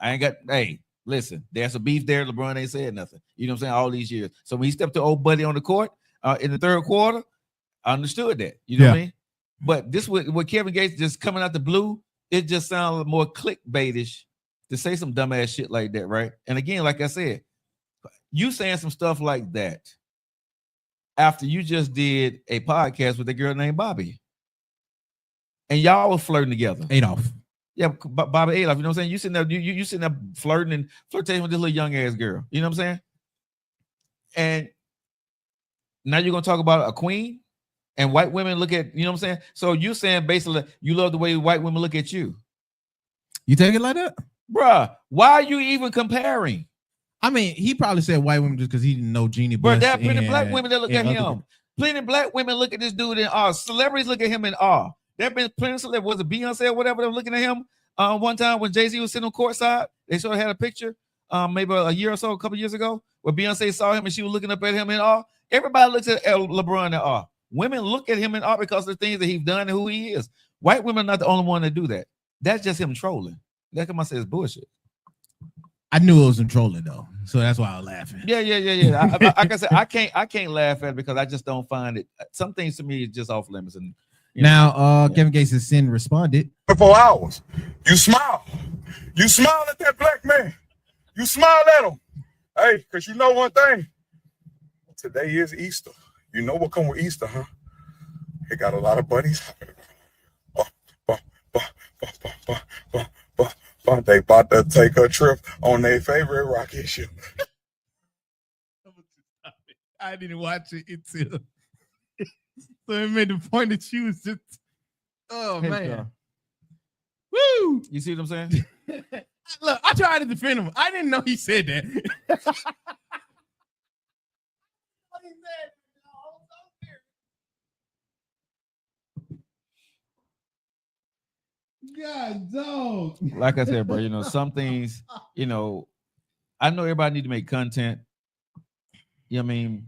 I ain't got. Hey, listen, there's a beef there. LeBron ain't said nothing. You know what I'm saying? All these years. So when he stepped to old buddy on the court in the third quarter, I understood that. You know what I mean? But this with Kevin Gates just coming out the blue, it just sounded more clickbaitish to say some dumbass shit like that, right? And again, like I said, you saying some stuff like that after you just did a podcast with a girl named Bobby, and y'all were flirting together. Adolf. Yeah, Bobby Adolf. You know what I'm saying? You sitting there, you sitting there flirting and flirting with this little young ass girl. You know what I'm saying? And now you're gonna talk about a queen and white women look at, you know what I'm saying? So you saying basically you love the way white women look at you. You take it like that? Bruh, why are you even comparing? I mean, he probably said white women just because he didn't know Jeannie Buss. But there are plenty black women that look at him. Plenty black women look at this dude in awe. Celebrities look at him in awe. There have been plenty of celebrities. Was it Beyonce or whatever? They were looking at him one time when Jay-Z was sitting on courtside. They sort of had a picture maybe a year or so, a couple years ago, where Beyonce saw him and she was looking up at him in awe. Everybody looks at LeBron in awe. Women look at him in awe because of the things that he's done and who he is. White women are not the only one that do that. That's just him trolling. That's what I say is bullshit. I knew it was him trolling though, so that's why I was laughing. Yeah. Like I said, I can't laugh at it because I just don't find it. Some things to me is just off limits. And now, Kevin Gates' sin responded. 4 hours. You smile. You smile at that black man. You smile at him. Hey, because you know one thing. Today is Easter. You know what come with Easter, huh? It got a lot of bunnies. They about to take a trip on their favorite rocket ship. I didn't watch it until so it made the point that she was just man. Woo! You see what I'm saying? Look, I tried to defend him. I didn't know he said that. God, dog. Like I said, bro, you know, some things, you know, I know everybody need to make content. You know what I mean?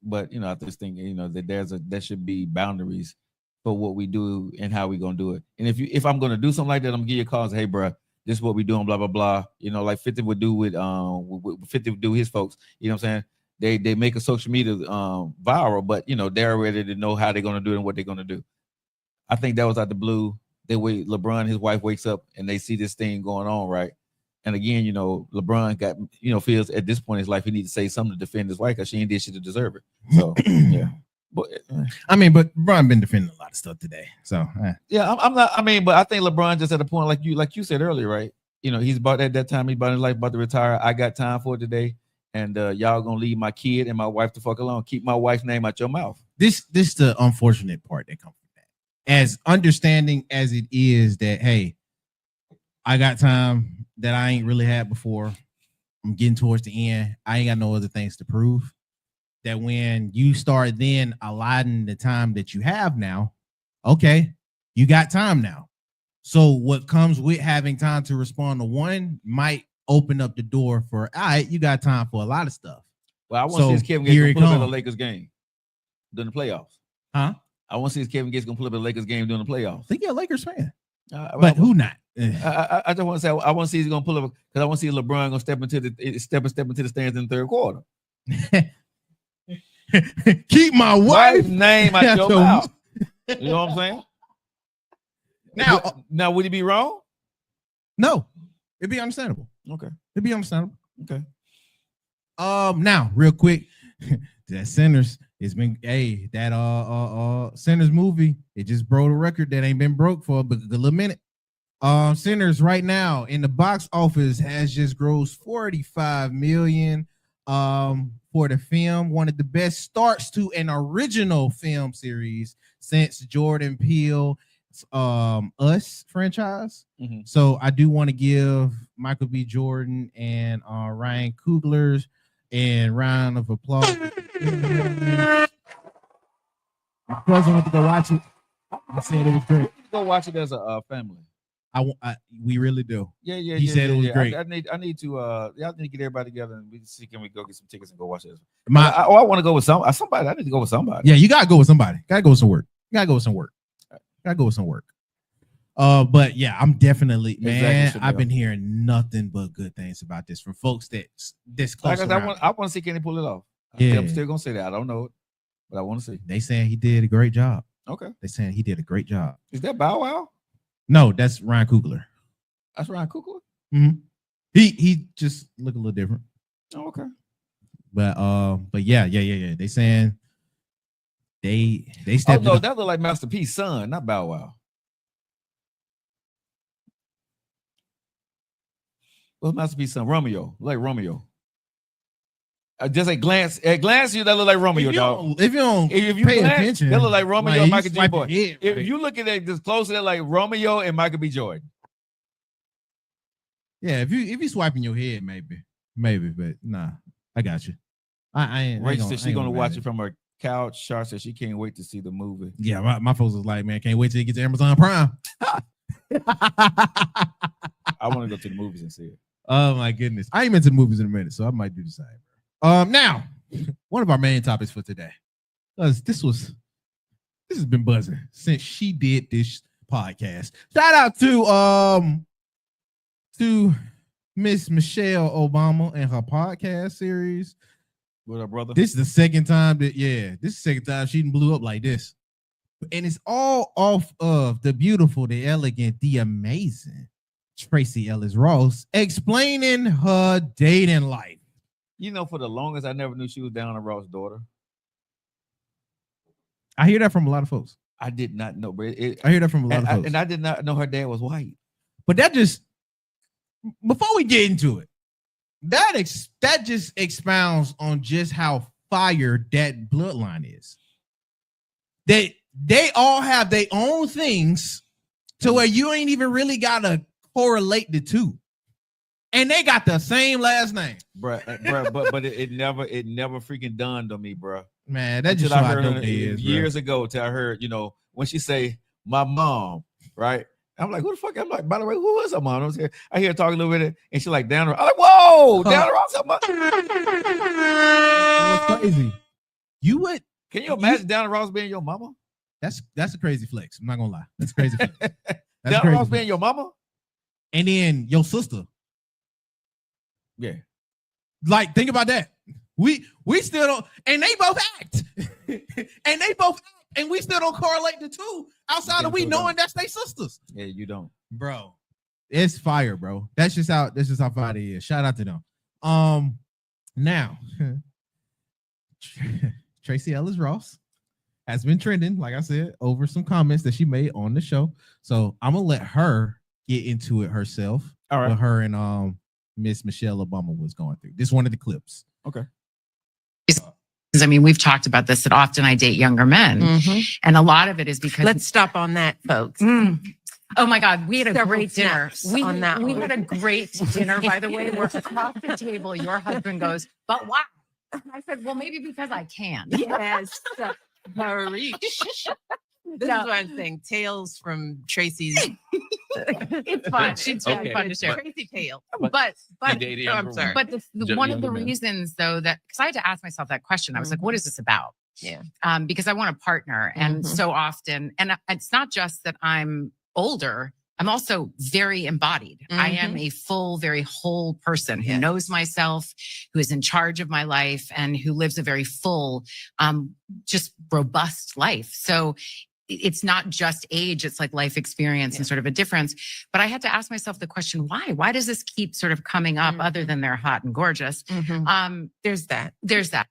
But you know, I just think, you know, that there should be boundaries for what we do and how we gonna do it. And if I'm gonna do something like that, I'm gonna give you a call and say, hey, bro, this is what we doing, blah blah blah. You know, like 50 would do with 50 would do his folks. You know what I'm saying? They make a social media viral, but you know, they're ready to know how they're gonna do it and what they're gonna do. I think that was out the blue. They wait, LeBron, his wife wakes up and they see this thing going on, right? And again, you know, LeBron got, you know, feels at this point in his life he needs to say something to defend his wife because she ain't did shit to deserve it. So yeah. But I mean, but LeBron been defending a lot of stuff today. So yeah, I'm not. I mean, but I think LeBron just at a point like you said earlier, right? You know, he's about at that time he's about his life about to retire. I got time for it today, and y'all gonna leave my kid and my wife the fuck alone. Keep my wife's name out your mouth. This the unfortunate part that comes from that. As understanding as it is that hey, I got time that I ain't really had before. I'm getting towards the end. I ain't got no other things to prove. That when you start then allotting the time that you have now, okay, you got time now. So what comes with having time to respond to one might open up the door for, all right, you got time for a lot of stuff. Well, I want to see his Kevin Gates pull up at the Lakers game during the playoffs. Huh? I want to see his Kevin Gates gonna pull up at the Lakers game during the playoffs. I think you're a Lakers fan. But who not? I just want to say I want to see he's gonna pull up because I want to see LeBron gonna step into the stands in the third quarter. Keep my wife's name out your mouth. You know what I'm saying? Now, would he be wrong? No, it'd be understandable. Okay, it'd be understandable. Okay. Now, real quick, that Sinners has been that Sinners movie. It just broke a record that ain't been broke for a little minute. Sinners right now in the box office has just grossed $45 million. For the film, one of the best starts to an original film series since Jordan Peele's Us franchise. Mm-hmm. So I do want to give Michael B. Jordan and Ryan Coogler a round of applause. My cousin went to go watch it. I said it was great. Go watch it as a family. We really do. Yeah. He said it was great. I need to y'all need to get everybody together and we see can we go get some tickets and go watch it. I want to go with somebody. I need to go with somebody. Yeah, you gotta go with somebody. Gotta go with some work. But yeah, I'm definitely I've been hearing nothing but good things about this from folks that's close. I want to see can he pull it off. Yeah. I'm still gonna say that. I don't know it, but I want to see. They saying he did a great job. Okay. They saying he did a great job. Is that Bow Wow? No, that's Ryan Coogler. That's Ryan Coogler? Mm-hmm. He just look a little different. Oh, okay. But yeah. They saying they stepped. Oh no, that look like Master P's son, not Bow Wow. What's Master P's son? Romeo, like Romeo. Just a glance, you that look like Romeo, dog. If you pay attention, that look like Romeo and Michael J. Boy. If you look at it just closer, they're like Romeo and Michael B. Jordan. Yeah, if you swiping your head, maybe, but nah, I got you. Rachel said she's gonna watch it from her couch. Char said she can't wait to see the movie. Yeah, my folks was like, man, can't wait till it gets to Amazon Prime. I want to go to the movies and see it. Oh my goodness, I ain't been to the movies in a minute, so I might do the same. Now, one of our main topics for today, because this has been buzzing since she did this podcast. Shout out to Miss Michelle Obama and her podcast series. What up, brother? This is the second time she blew up like this. And it's all off of the beautiful, the elegant, the amazing Tracy Ellis Ross explaining her dating life. You know, for the longest, I never knew she was Diana Ross' daughter. I hear that from a lot of folks. I did not know, but I hear that from a lot of folks. And I did not know her dad was white. But that just, before we get into it, that just expounds on just how fire that bloodline is. They all have their own things to where you ain't even really gotta correlate the two. And they got the same last name, but it never freaking dawned on me, bro. Man, that just I heard years ago. Till I heard, when she say my mom, right? I'm like, who the fuck? I'm like, by the way, who is her mom? I hear her talking a little bit, and she's like, Diana. I'm like, whoa, Diana Ross. What's crazy? You would? Can you imagine Diana Ross being your mama? That's a crazy flex. I'm not gonna lie. That's a crazy flex. Diana Ross being your mama, and then your sister. Yeah. Like, think about that. We still don't, and they both act. And we still don't correlate the two outside of we knowing that's they sisters. Yeah, you don't. Bro. It's fire, bro. That's just how fire it is. Shout out to them. Now Tracy Ellis Ross has been trending, like I said, over some comments that she made on the show. So I'm gonna let her get into it herself. All right. What her and Miss Michelle Obama was going through. This is one of the clips. Okay. I mean, we've talked about this that often I date younger men. Mm-hmm. And a lot of it is because Let's stop on that, folks. Oh my God, we had a Several great dinner. snaps on that We one. had a great dinner, by the way, where across the table, your husband goes, but why? And I said, well, maybe because I can. Yes. Hurry. This is what I'm saying. Tales from Tracy's. It's fun. It's really Okay. fun to share. Crazy tale. But dating I'm younger sorry. women. but one of the Younger men. reasons, though, that because I had to ask myself that question, I was like, what is this about? Yeah. Because I want a partner. And Mhm. so often, and it's not just that I'm older, I'm also very embodied. I am a full, very whole person who Yes. knows myself, who is in charge of my life, and who lives a very full, just robust life. So it's not just age, it's like life experience and sort of a difference. But I had to ask myself the question, why? Why does this keep sort of coming up other than they're hot and gorgeous? There's that. There's that.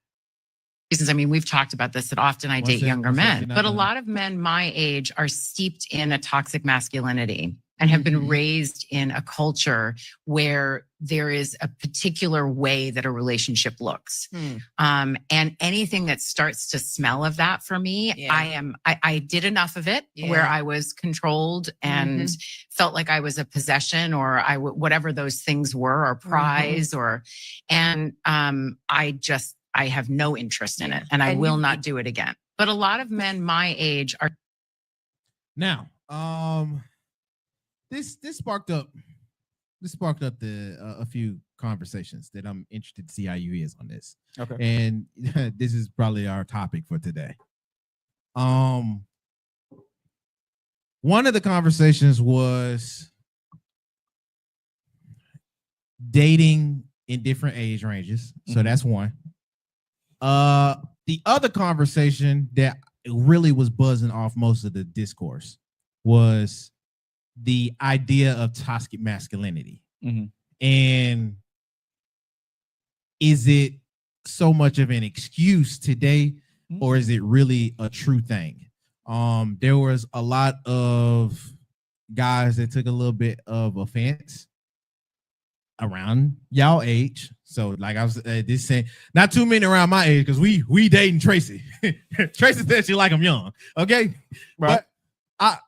Reasons. I mean, we've talked about this that often I date younger men, but a lot of men my age are steeped in a toxic masculinity and have been raised in a culture where there is a particular way that a relationship looks. And anything that starts to smell of that for me, Yeah. I did enough of it where I was controlled and felt like I was a possession or whatever those things were, or prize I have no interest in it, and I will not do it again. But a lot of men my age are. Now, this sparked up a few conversations that I'm interested to see how you is on this. Okay. And this is probably our topic for today. One of the conversations was dating in different age ranges. So that's one. The other conversation that really was buzzing off most of the discourse was the idea of toxic masculinity. And is it so much of an excuse today, or is it really a true thing? There was a lot of guys that took a little bit of offense around y'all age. So like I was this saying, not too many around my age, because we dating Tracy. Tracy said she like I'm young. Okay. Right. But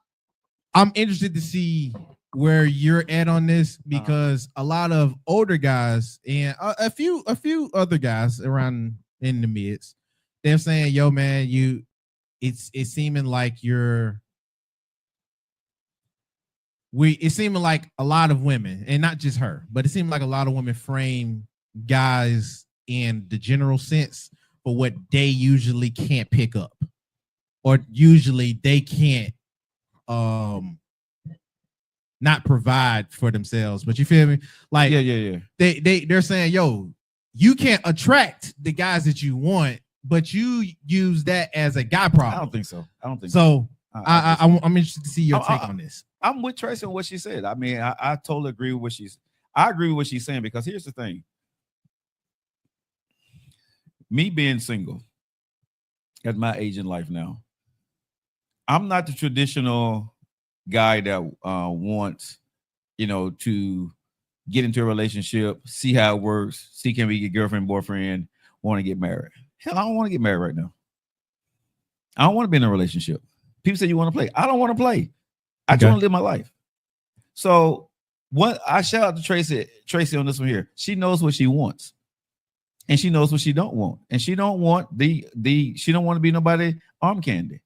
I'm interested to see where you're at on this, because a lot of older guys and a few other guys around in the mids, they're saying, yo man, it's seeming like it's seeming like a lot of women, and not just her, but it seemed like a lot of women frame guys in the general sense for what they usually can't pick up, or usually they can't not provide for themselves. But you feel me? Like they're saying, yo, you can't attract the guys that you want, but you use that as a guy problem. I don't think so. So I'm interested to see your take on this. I'm with Tracy on what she said. I mean, I totally agree with what I agree with what she's saying, because here's the thing. me being single at my age in life now, I'm not the traditional guy that wants, to get into a relationship, see how it works, see can we get girlfriend, boyfriend, want to get married. Hell, I don't want to get married right now. I don't want to be in a relationship. People say you want to play. I don't want to play. I just want to live my life. So what I shout out to Tracy on this one here. She knows what she wants. And she knows what she don't want. And she don't want she don't want to be nobody arm candy.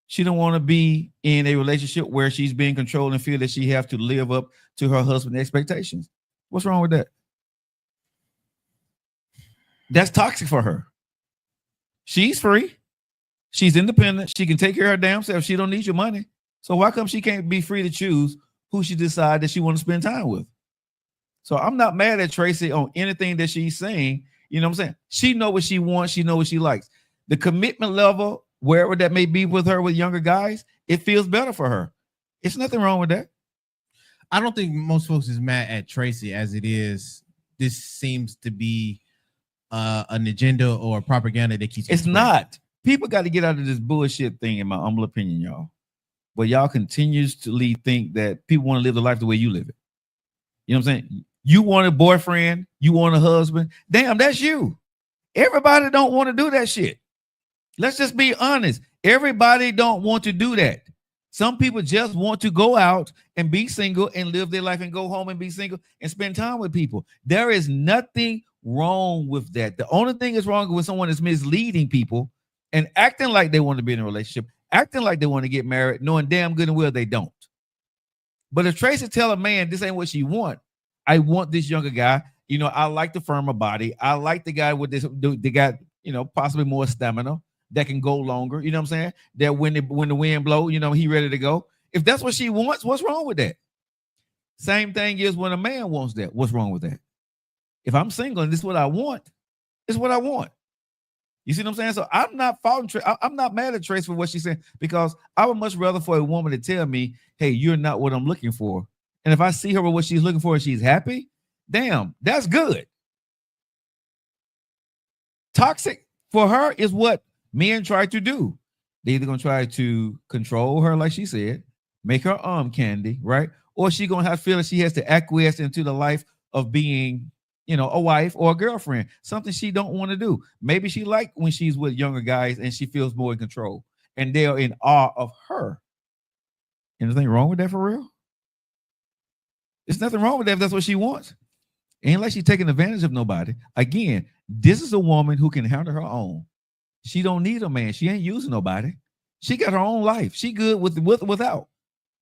She don't want to be in a relationship where she's being controlled and feel that she have to live up to her husband's expectations. What's wrong with that? That's toxic for her. She's free. She's independent. She can take care of her damn self. She don't need your money. So why come she can't be free to choose who she decides that she want to spend time with? So I'm not mad at Tracy on anything that she's saying. You know what I'm saying? She know what she wants. She know what she likes. The commitment level, wherever that may be with her with younger guys, it feels better for her. It's nothing wrong with that. I don't think most folks is mad at Tracy as it is. This seems to be an agenda or propaganda that keeps. It's not. People got to get out of this bullshit thing, in my humble opinion, y'all. But y'all continuously think that people want to live the life the way you live it. You know what I'm saying? You want a boyfriend, you want a husband. Damn, that's you. Everybody don't want to do that shit. Let's just be honest. Everybody don't want to do that. Some people just want to go out and be single and live their life and go home and be single and spend time with people. There is nothing wrong with that. The only thing is wrong with someone is misleading people and acting like they want to be in a relationship, acting like they want to get married, knowing damn good and well they don't. But if Tracy tell a man this ain't what she want, I want this younger guy. I like the firmer body. I like the guy with the guy, possibly more stamina that can go longer. You know what I'm saying? That when the wind blow, he ready to go. If that's what she wants, what's wrong with that? Same thing is when a man wants that. What's wrong with that? If I'm single and this is what I want, it's what I want. You see what I'm saying? So I'm not faulting. I'm not mad at Trace for what she's saying, because I would much rather for a woman to tell me, hey, you're not what I'm looking for. And if I see her with what she's looking for and she's happy, damn, that's good. Toxic for her is what men try to do. They're either going to try to control her, like she said, make her arm candy, right? Or she's going to have to feel that she has to acquiesce into the life of being, a wife or a girlfriend, something she don't want to do. Maybe she like when she's with younger guys and she feels more in control and they're in awe of her. Anything wrong with that for real? There's nothing wrong with that if that's what she wants. Ain't like she's taking advantage of nobody. Again, this is a woman who can handle her own. She don't need a man. She ain't using nobody. She got her own life. She good with without.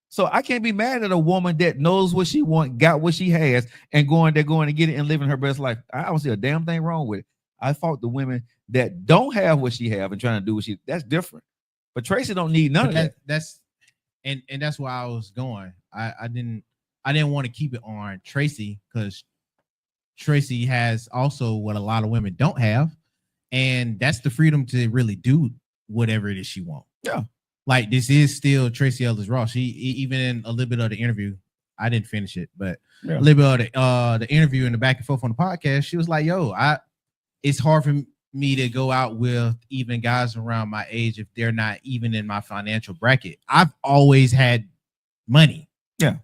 So I can't be mad at a woman that knows what she wants, got what she has, and going to get it and living her best life. I don't see a damn thing wrong with it. I fought the women that don't have what she have and trying to do what she. That's different. But Tracy don't need none of that. That's where I was going. I didn't want to keep it on Tracy because Tracy has also what a lot of women don't have, and that's the freedom to really do whatever it is she wants. Yeah. Like, this is still Tracy Ellis Ross. She, even in a little bit of the interview, I didn't finish it, but a little bit of the interview and the back and forth on the podcast, she was like, yo, it's hard for me to go out with even guys around my age if they're not even in my financial bracket. I've always had money. Yeah.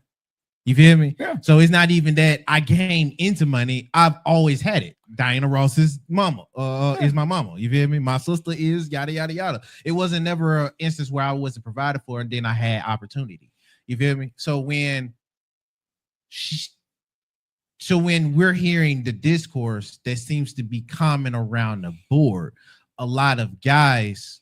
You feel me? Yeah. So it's not even that I came into money. I've always had it. Diana Ross's mama is my mama. You feel me? My sister is yada, yada, yada. It wasn't never an instance where I wasn't provided for and then I had opportunity. You feel me? So when we're hearing the discourse that seems to be common around the board, a lot of guys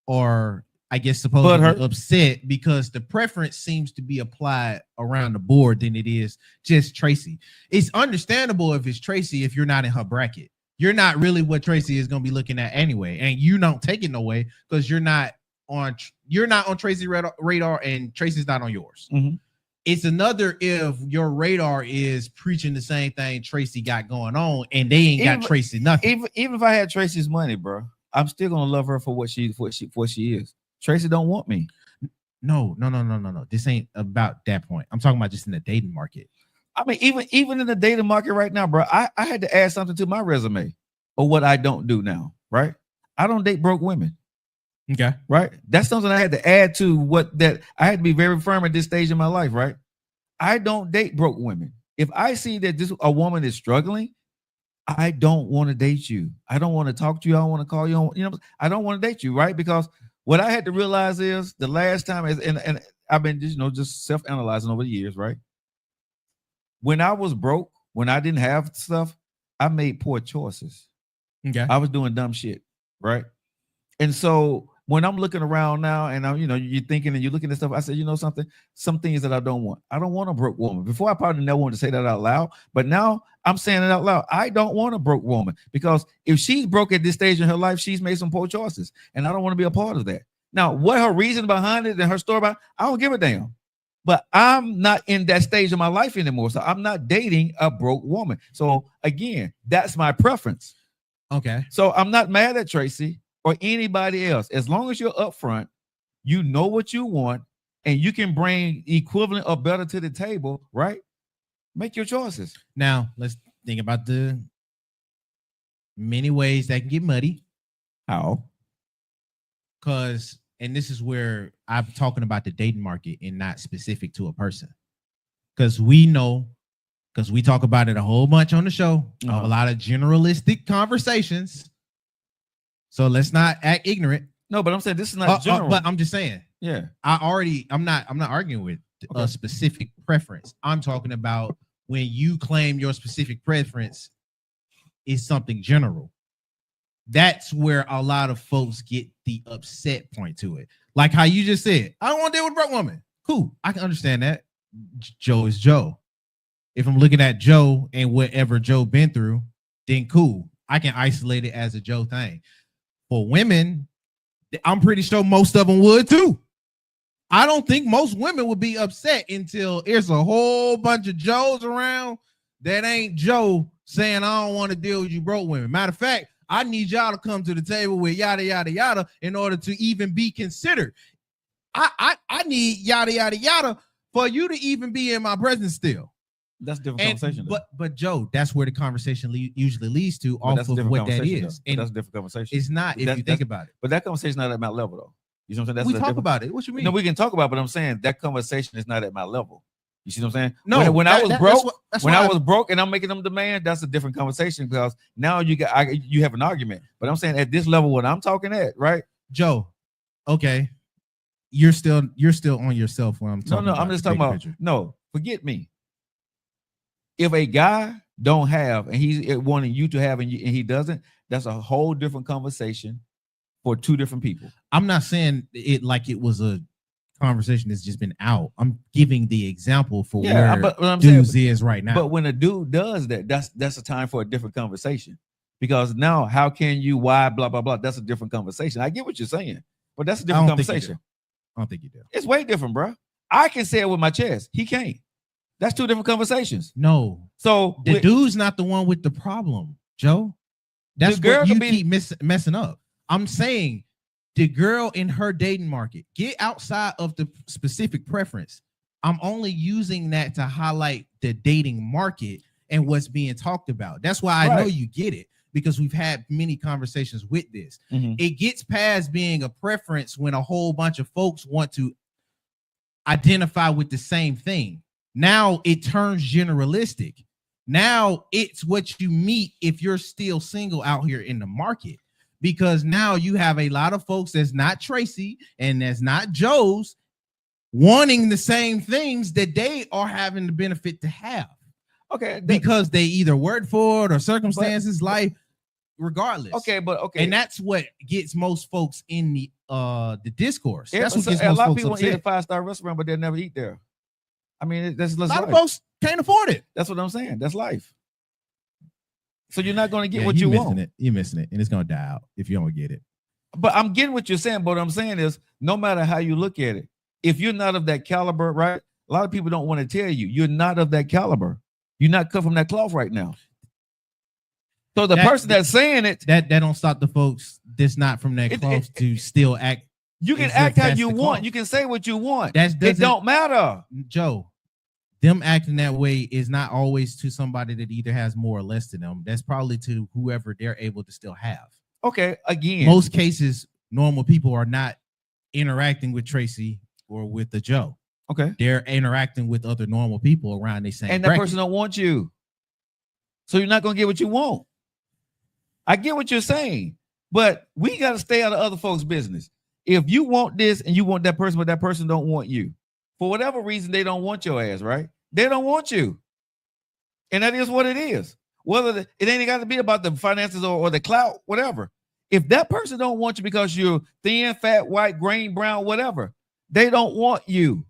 are, I guess, supposed to be upset because the preference seems to be applied around the board than it is just Tracy. It's understandable if it's Tracy if you're not in her bracket. You're not really what Tracy is going to be looking at anyway, and you don't take it no way because you're not on Tracy's radar and Tracy's not on yours. Mm-hmm. It's another if your radar is preaching the same thing Tracy got going on and they ain't got Tracy nothing. Even if I had Tracy's money, bro, I'm still gonna love her for what she is. Tracy don't want me. No. This ain't about that point. I'm talking about just in the dating market. I mean, even in the dating market right now, bro, I had to add something to my resume. or what I don't do now, right? I don't date broke women. Okay. Right. That's something I had to add to what that I had to be very firm at this stage in my life, right? I don't date broke women. If I see that a woman is struggling, I don't want to date you. I don't want to talk to you. I don't want to call you. I don't want to date you, right? Because what I had to realize is the last time, and I've been just self-analyzing over the years, right? When I was broke, when I didn't have stuff, I made poor choices. Okay. I was doing dumb shit, right? And so when I'm looking around now and I'm, you're thinking and you're looking at stuff, I said, some things that I don't want. I don't want a broke woman. Before I probably never wanted to say that out loud, but now I'm saying it out loud. I don't want a broke woman because if she's broke at this stage in her life, she's made some poor choices and I don't want to be a part of that. Now, what her reason behind it and her story about, I don't give a damn. But I'm not in that stage of my life anymore. So I'm not dating a broke woman. So again, that's my preference. Okay. So I'm not mad at Tracy or anybody else. As long as you're upfront, you know what you want, and you can bring equivalent or better to the table, right? Make your choices. Now, let's think about the many ways that can get muddy. How? And this is where I'm talking about the dating market and not specific to a person. Because we know, because we talk about it a whole bunch on the show, a lot of generalistic conversations. So let's not act ignorant. No, but I'm saying this is not general. But I'm just saying. Yeah. I'm not arguing with a specific preference. I'm talking about when you claim your specific preference is something general. That's where a lot of folks get the upset point to it. Like how you just said, I don't want to deal with a broke woman. Cool. I can understand that. Joe is Joe. If I'm looking at Joe and whatever Joe been through, then cool. I can isolate it as a Joe thing. For women, I'm pretty sure most of them would too. I don't think most women would be upset until there's a whole bunch of Joes around that ain't Joe saying, I don't want to deal with you broke women. Matter of fact, I need y'all to come to the table with yada, yada, yada in order to even be considered. I need yada, yada, yada for you to even be in my presence still. That's a different conversation. But Joe, that's where the conversation usually leads to off of what that is. And that's a different conversation. It's not if you think about it. But that conversation is not at my level though. You know what I'm saying? We talk about it. What you mean? No, we can talk about it, but I'm saying that conversation is not at my level. You see what I'm saying? No, when I was broke and I'm making them demand, that's a different conversation because now you have an argument. But I'm saying at this level, what I'm talking at, right? Joe, okay, you're still on yourself when I'm talking. No, I'm just talking about picture. No, forget me. If a guy don't have and he's wanting you to have and he doesn't, that's a whole different conversation for two different people. I'm not saying it like it was a conversation that's just been out. I'm giving the example for where dudes is right now. But when a dude does that, that's a time for a different conversation. Because now, how can you, why, blah, blah, blah. That's a different conversation. I get what you're saying, but that's a different conversation. I don't think you do. It's way different, bro. I can say it with my chest. He can't. That's two different conversations. No. So the dude's not the one with the problem, Joe. That's what you keep messing up. I'm saying the girl in her dating market, get outside of the specific preference. I'm only using that to highlight the dating market and what's being talked about. That's why I know you get it, because we've had many conversations with this. Mm-hmm. It gets past being a preference when a whole bunch of folks want to identify with the same thing. Now it turns generalistic. Now it's what you meet if you're still single out here in the market. Because now you have a lot of folks that's not Tracy and that's not Joe's wanting the same things that they are having the benefit to have. Okay. Because they either worked for it or circumstances, life, regardless. Okay. And that's what gets most folks in the discourse. Yeah, that's what gets a most lot folks of people upset. eat a 5-star restaurant, but they'll never eat there. I mean, that's a lot of folks can't afford it. That's what I'm saying. That's life. So you're not going to get what you want. You're missing it, and it's going to die out if you don't get it. But I'm getting what you're saying. But what I'm saying is, no matter how you look at it, if you're not of that caliber, right? A lot of people don't want to tell you you're not of that caliber. You're not cut from that cloth right now. So the person that's saying it, that don't stop the folks that's not from that cloth to still act. You can act how you want. You can say what you want. It don't matter, Joe. them acting that way is not always to somebody that either has more or less than them. That's probably to whoever they're able to still have. Okay, again, most cases, normal people are not interacting with Tracy or with the Joe. Okay, they're interacting with other normal people around the same. And that person don't want you, so you're not gonna get what you want. I get what you're saying, but we got to stay out of other folks' business. If you want this and you want that person, but that person don't want you, for whatever reason, they don't want your ass, right? They don't want you, and that is what it is. Whether it ain't got to be about the finances or the clout, whatever. If that person don't want you because you're thin, fat, white, green, brown, whatever, they don't want you.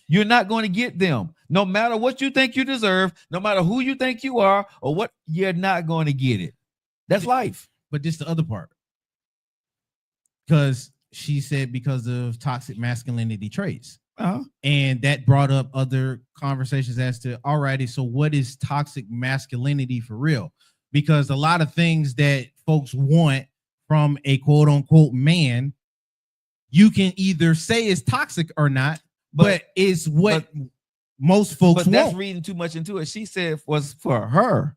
You're not going to get them. No matter what you think you deserve, no matter who you think you are or what, you're not going to get it. That's life. But this the other part. Because she said because of toxic masculinity traits. And that brought up other conversations as to, alrighty, so what is toxic masculinity for real? Because a lot of things that folks want from a quote unquote man, you can either say is toxic or not, but it's what most folks want. That's reading too much into it. She said was for her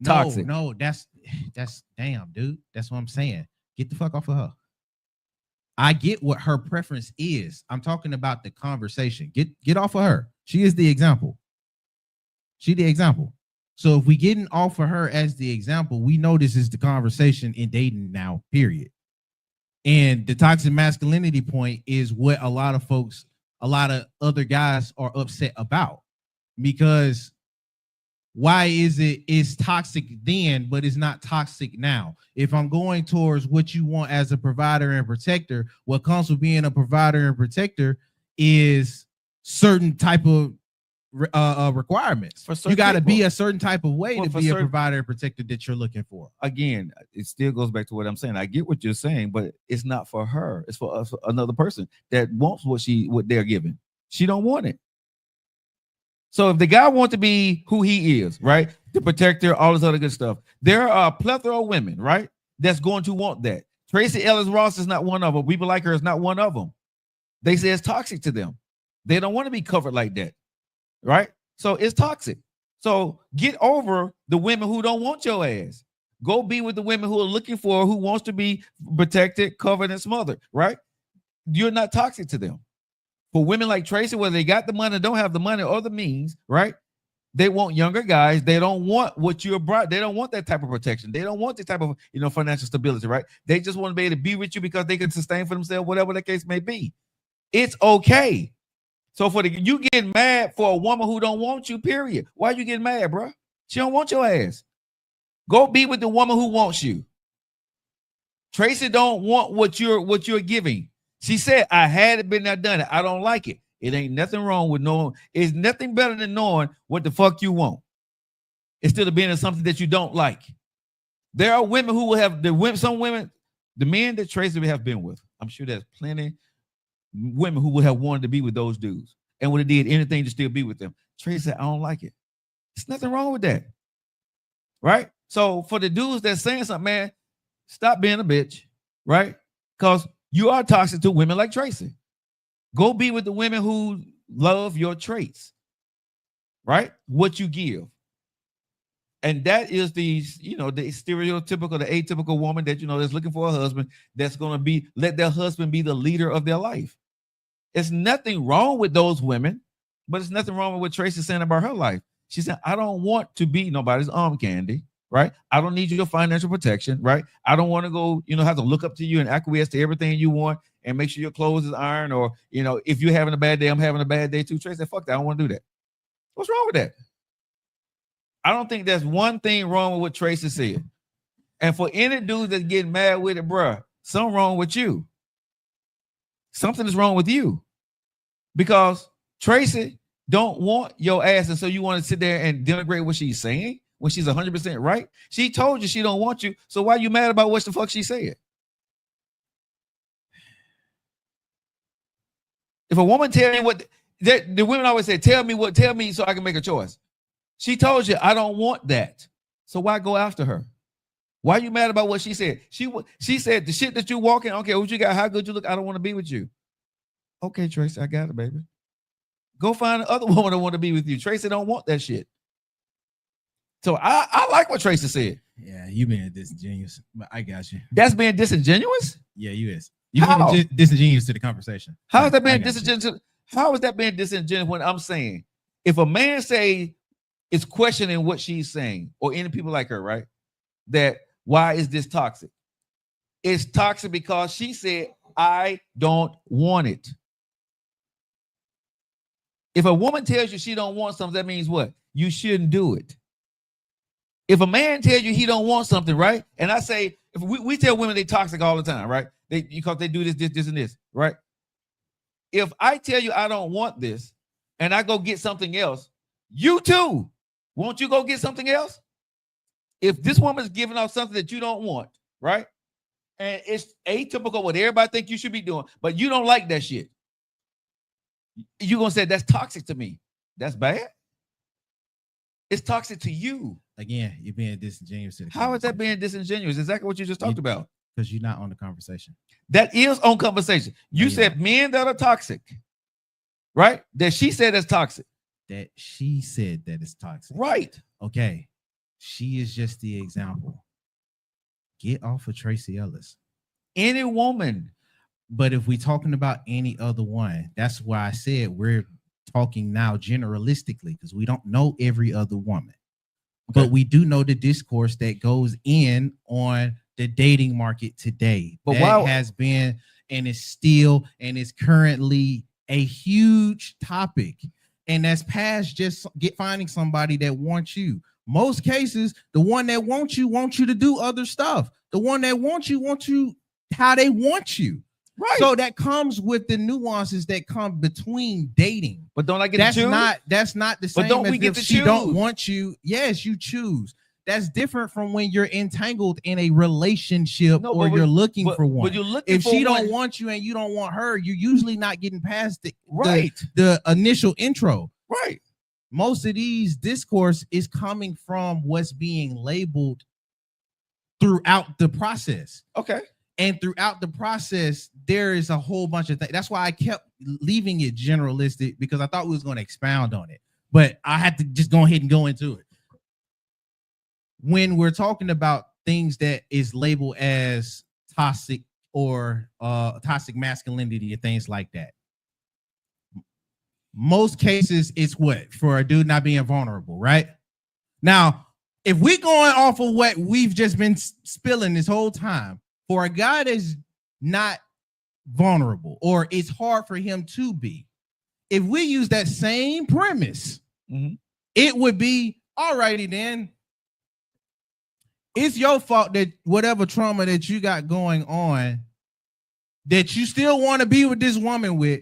toxic. No, that's damn, dude. That's what I'm saying. Get the fuck off of her. I get what her preference is. I'm talking about the conversation. Get off of her. She is the example. She the example. So if we getting off of her as the example, we know this is the conversation in dating now, period. And the toxic masculinity point is what a lot of folks, a lot of other guys are upset about. Because why is it's toxic then, but it's not toxic now? If I'm going towards what you want as a provider and protector, what comes with being a provider and protector is certain type of requirements. You got to be a certain type of way to be a provider and protector that you're looking for. Again, it still goes back to what I'm saying. I get what you're saying, but it's not for her. It's for us, another person that wants what they're giving. She don't want it. So if the guy wants to be who he is, right, the protector, all this other good stuff, there are a plethora of women, right, that's going to want that. Tracy Ellis Ross is not one of them. People like her is not one of them. They say it's toxic to them. They don't want to be covered like that, right? So it's toxic. So get over the women who don't want your ass. Go be with the women who are looking for, who wants to be protected, covered, and smothered, right? You're not toxic to them. For women like Tracy, whether they got the money, don't have the money or the means, right? They want younger guys. They don't want what you're brought. They don't want that type of protection. They don't want the type of, financial stability, right? They just want to be able to be with you because they can sustain for themselves, whatever the case may be. It's okay. So you getting mad for a woman who don't want you, period. Why you getting mad, bro? She don't want your ass. Go be with the woman who wants you. Tracy don't want what you're giving. She said, I had it, been there, done it. I don't like it. It ain't nothing wrong with knowing. It's nothing better than knowing what the fuck you want instead of being in something that you don't like. There are women who will have some women, the men that Tracy have been with. I'm sure there's plenty women who would have wanted to be with those dudes and would have did anything to still be with them. Tracy said, I don't like it. There's nothing wrong with that. Right? So for the dudes that's saying something, man, stop being a bitch. Right? Because you are toxic to women like Tracy. Go be with the women who love your traits, right? What you give. And that is the stereotypical, the atypical woman that, that's looking for a husband that's going to let their husband be the leader of their life. There's nothing wrong with those women, but it's nothing wrong with what Tracy's saying about her life. She said, I don't want to be nobody's arm candy. Right? I don't need your financial protection, right? I don't want to go, have to look up to you and acquiesce to everything you want and make sure your clothes is ironed, or, if you're having a bad day, I'm having a bad day too. Tracy said, fuck that. I don't want to do that. What's wrong with that? I don't think there's one thing wrong with what Tracy said. And for any dude that's getting mad with it, bruh, something wrong with you. Something is wrong with you. Because Tracy don't want your ass, and so you want to sit there and denigrate what she's saying? When she's 100% right, she told you she don't want you. So why are you mad about what the fuck she said? If a woman tell me what the women always say, tell me so I can make a choice. She told you I don't want that. So why go after her? Why are you mad about what she said? She said the shit that you walking. Okay, what you got? How good you look? I don't want to be with you. Okay, Tracy, I got it, baby. Go find another woman that want to be with you. Tracy don't want that shit. So I like what Tracy said. Yeah, you being disingenuous, but I got you. That's being disingenuous? Yeah, you is. You being disingenuous to the conversation. How is that being disingenuous? How is that being disingenuous when I'm saying if a man say is questioning what she's saying, or any people like her, right? That why is this toxic? It's toxic because she said, I don't want it. If a woman tells you she don't want something, that means what? You shouldn't do it. If a man tells you he don't want something, right? And I say, if we tell women they toxic all the time, right? Because they do this, and this, right? If I tell you I don't want this and I go get something else, you too, won't you go get something else? If this woman's giving off something that you don't want, right? And it's atypical what everybody think you should be doing, but you don't like that shit. You're going to say that's toxic to me. That's bad. It's toxic to you. Again, you're being disingenuous to the How is that being disingenuous? Exactly what you just talked about. Because you're not on the conversation. That is on conversation. You said men that are toxic, right? That she said is toxic. That she said that it's toxic. Right. Okay. She is just the example. Get off of Tracy Ellis. Any woman. But if we're talking about any other one, that's why I said we're talking now generalistically, because we don't know every other woman. Okay. But we do know the discourse that goes in on the dating market today. But that has been and is still and is currently a huge topic. And that's past just finding somebody that wants you. Most cases, the one that wants you to do other stuff. The one that wants you how they want you. Right. So that comes with the nuances that come between dating. But don't I get to choose? That's not the same. But don't we get to choose? She don't want you. Yes, you choose. That's different from when you're entangled in a relationship or you're looking for one. But you're looking if she don't want you and you don't want her, you're usually not getting past the initial intro. Right. Most of these discourse is coming from what's being labeled throughout the process. Okay. And throughout the process, there is a whole bunch of things. That's why I kept leaving it generalistic, because I thought we was going to expound on it. But I had to just go ahead and go into it. When we're talking about things that is labeled as toxic or toxic masculinity and things like that, most cases it's what? For a dude not being vulnerable, right? Now, if we're going off of what we've just been spilling this whole time, for a guy that's not vulnerable, or it's hard for him to be, if we use that same premise, it would be, all righty then, it's your fault that whatever trauma that you got going on, that you still want to be with this woman with,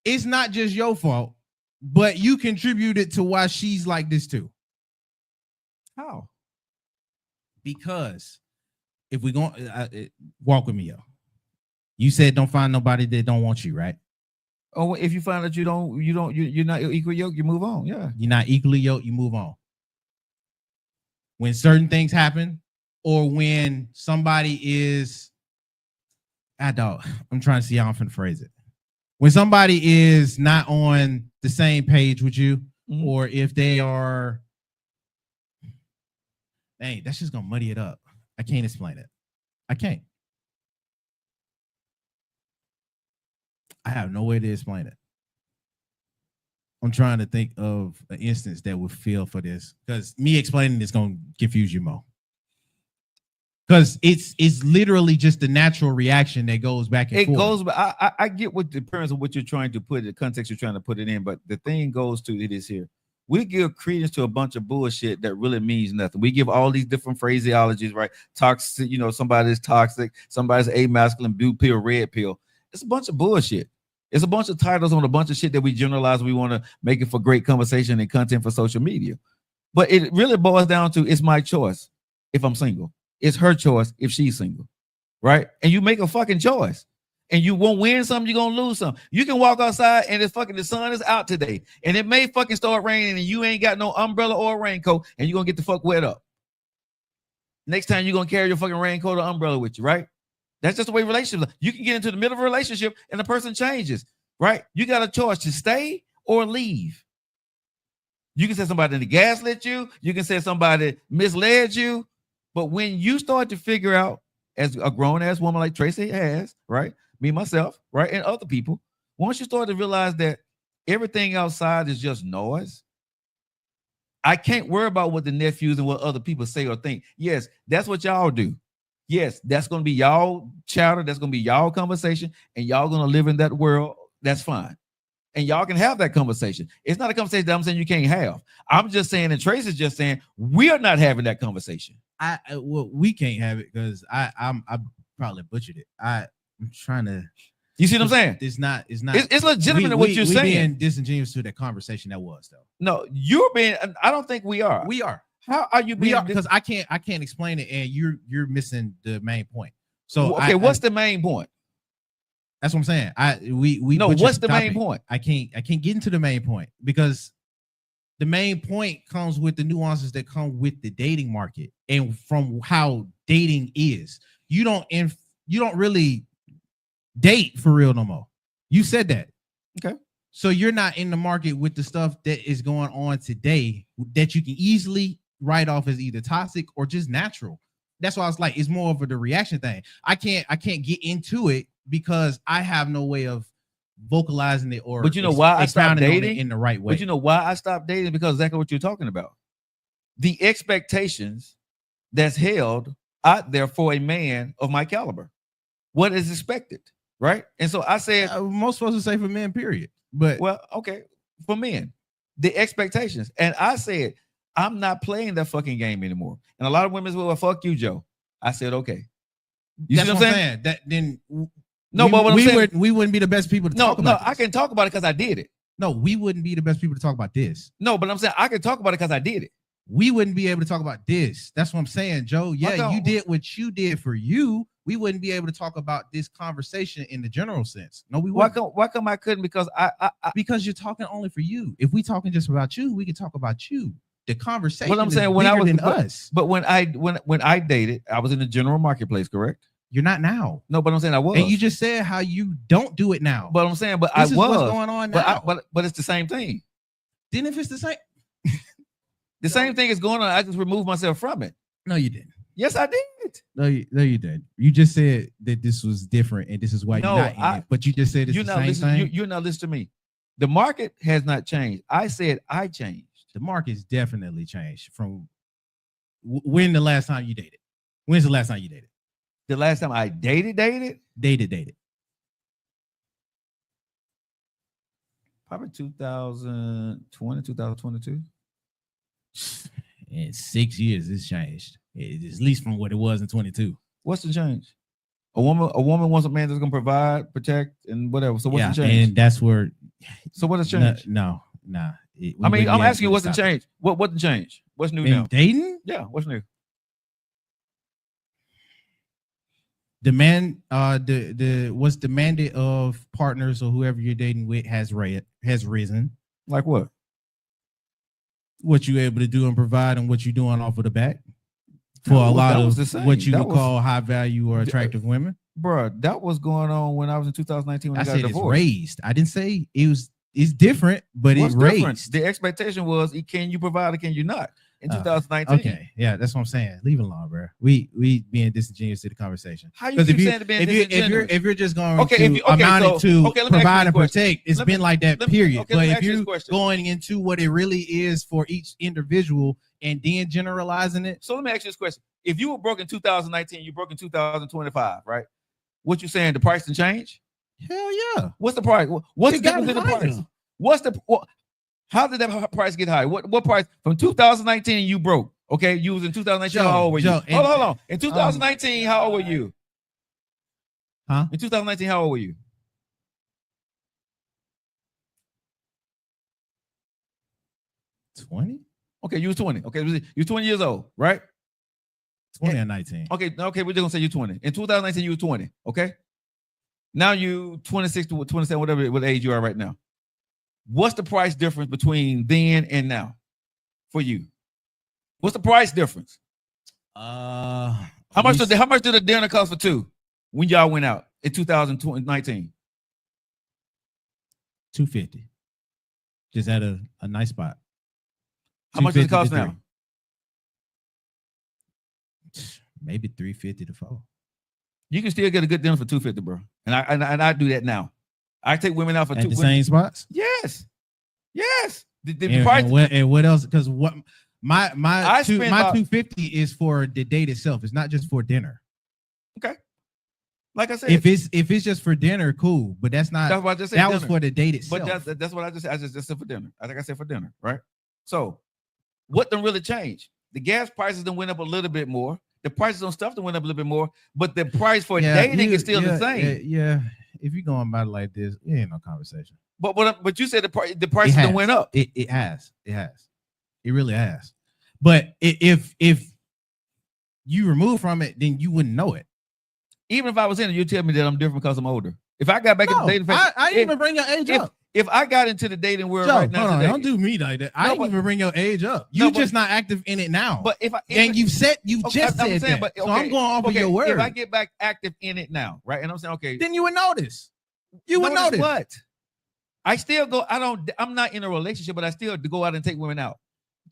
it's not just your fault, but you contributed to why she's like this too. How? Because if we go walk with me, yo. You said don't find nobody that don't want you, right? Oh, if you find that you're not equally yoked, you move on. Yeah. You're not equally yoked, you move on. When certain things happen, or when somebody is, I'm trying to see how I'm finna phrase it. When somebody is not on the same page with you, or if they are, dang, that's just gonna muddy it up. I can't explain it. I can't. I have no way to explain it. I'm trying to think of an instance that would feel for this, because me explaining this gonna confuse you more. Because it's literally just the natural reaction that goes back and forth. It goes, but I get what the parents of what you're trying to put, the context you're trying to put it in, but the thing goes to it is here. We give credence to a bunch of bullshit that really means nothing. We give all these different phraseologies, right? Toxic, somebody's toxic, somebody's amasculine, blue pill, red pill. It's a bunch of bullshit. It's a bunch of titles on a bunch of shit that we generalize. We want to make it for great conversation and content for social media. But it really boils down to, it's my choice if I'm single. It's her choice if she's single, right? And you make a fucking choice. And you won't win some, you're gonna lose some. You can walk outside and the sun is out today, and it may fucking start raining, and you ain't got no umbrella or a raincoat, and you're gonna get the fuck wet up. Next time you're gonna carry your fucking raincoat or umbrella with you, right? That's just the way relationships are. You can get into the middle of a relationship and the person changes, right? You got a choice to stay or leave. You can say somebody gaslit you. You can say somebody misled you. But when you start to figure out, as a grown-ass woman like Tracy has, right? Me, myself, right? And other people, once you start to realize that everything outside is just noise, I can't worry about what the nephews and what other people say or think. Yes, that's what y'all do. Yes, that's going to be y'all chatter. That's going to be y'all conversation. And y'all going to live in that world. That's fine. And y'all can have that conversation. It's not a conversation that I'm saying you can't have. I'm just saying, and Tracy's just saying, we're not having that conversation. Well, we can't have it because I probably butchered it. I'm trying to. You see what I'm saying? It's not. It's legitimate what you're saying. Being disingenuous to that conversation that was though. No, you're being. I don't think we are. We are. How are you being? We are because I can't explain it, and you're missing the main point. So okay, what's the main point? That's what I'm saying. We no. What's the main point? I can't get into the main point because the main point comes with the nuances that come with the dating market and from how dating is. You don't really date for real no more. You said that. Okay. So you're not in the market with the stuff that is going on today that you can easily write off as either toxic or just natural. That's why I was like, it's more of the reaction thing. I can't get into it because I have no way of vocalizing it or. But you know why I stopped dating in the right way. But you know why I stopped dating? Because exactly what you're talking about. The expectations that's held out there for a man of my caliber. What is expected, right? And so I said, most supposed to say for men, period. But well, okay, for men, the expectations. And I said, I'm not playing that fucking game anymore. And a lot of women said, well, fuck you, Joe. I said, okay. You see what I'm saying? That then no, but what I'm saying, we wouldn't be the best people to talk about. No, I can talk about it because I did it. No, we wouldn't be the best people to talk about this. No, but I'm saying I can talk about it because I did it. We wouldn't be able to talk about this. That's what I'm saying, Joe. Yeah, you did what you did for you. We wouldn't be able to talk about this conversation in the general sense. No, we wouldn't. Why come I couldn't? Because because you're talking only for you. If we talking just about you, we can talk about you. The conversation. What I'm saying, when I was in us. But when I dated, I was in the general marketplace, correct? You're not now. No, but I'm saying I was. And you just said how you don't do it now. But I'm saying, but this I was. What's going on now? But it's the same thing. Then if it's the same, the same thing is going on. I just removed myself from it. No, you didn't. Yes, I did. No, you did. You just said that this was different, and this is why you're not in it. But you just said it's the same thing. You're not listening to me. The market has not changed. I said I changed. The market's definitely changed from when the last time you dated. When's the last time you dated? The last time I dated. Probably 2020, 2022. In 6 years, it's changed. At least from what it was in 22. What's the change? A woman wants a man that's gonna provide, protect, and whatever. So what's the change? And that's where. So what has changed? Nah. I mean, I'm asking you, what's the change? What the change? What's new now? Dating? Yeah, what's new? What's demanded of partners or whoever you're dating with has risen. Like what? What you able to do and provide and what you doing off of the back for a lot of what you would call high value or attractive women. Bro, that was going on when I was in 2019 when I got divorced. It's raised. I didn't say it's different, but it's raised. Different? The expectation was, can you provide or can you not? In 2019. Okay, yeah, that's what I'm saying. Leave it alone, bro. We being disingenuous to the conversation. How you keep saying to being disingenuous? If you're just going to provide and protect, it's been like that, period. But if you're going into what it really is for each individual and then generalizing it. So let me ask you this question. If you were broke in 2019, you broke in 2025, right? What you saying, the price didn't change? Hell yeah. What's the price? What's the difference in the price? How did that price get high? What price from 2019 you broke? Okay, you was in 2019. How old were you? Hold on. In 2019, how old were you? Huh? In 2019, how old were you? $20. Okay, you was 20. Okay, you 20 years old, right? 20 or 19. Okay, we're just gonna say you 20. In 2019, you were 20. Okay. Now you 26 to 27, whatever age you are right now. What's the price difference between then and now for you? What's the price difference? How much did the dinner cost for two when y'all went out in 2019? $250. just at a nice spot. How much does it 250 cost to now? 3. Maybe 350 to 4. You can still get a good dinner for $250, bro. And I do that now. I take women out for At the same spots. Yes. The And, price. and what else? Because what my I spend about- 250 is for the date itself. It's not just for dinner. Okay. Like I said, If it's just for dinner, cool. But that's not. that's what I just said. That was dinner. for the date itself. But that's what I just said. I just said for dinner. I think I said for dinner, right? So what done really changed? The gas prices done went up a little bit more. The prices on stuff done went up a little bit more, but the price for dating is still the same. Yeah. If you're going about it like this, it ain't no conversation. But you said the prices done went up. It has. It really has. But if you remove from it, then you wouldn't know it. Even if I was in it, you'd tell me that I'm different because I'm older. If I got back in the dating phase, I didn't even bring your age up. If I got into the dating world Joe, right now, hold on, today, don't do me like that. I didn't even bring your age up. No, You but- just not active in it now. but if I and you just okay, said I'm saying, that. but, So okay, I'm going off of okay, your word. If I get back active in it now, right, and I'm saying, okay, Then you would notice. You would notice. what? I still go. I'm not in a relationship, but I still go out and take women out.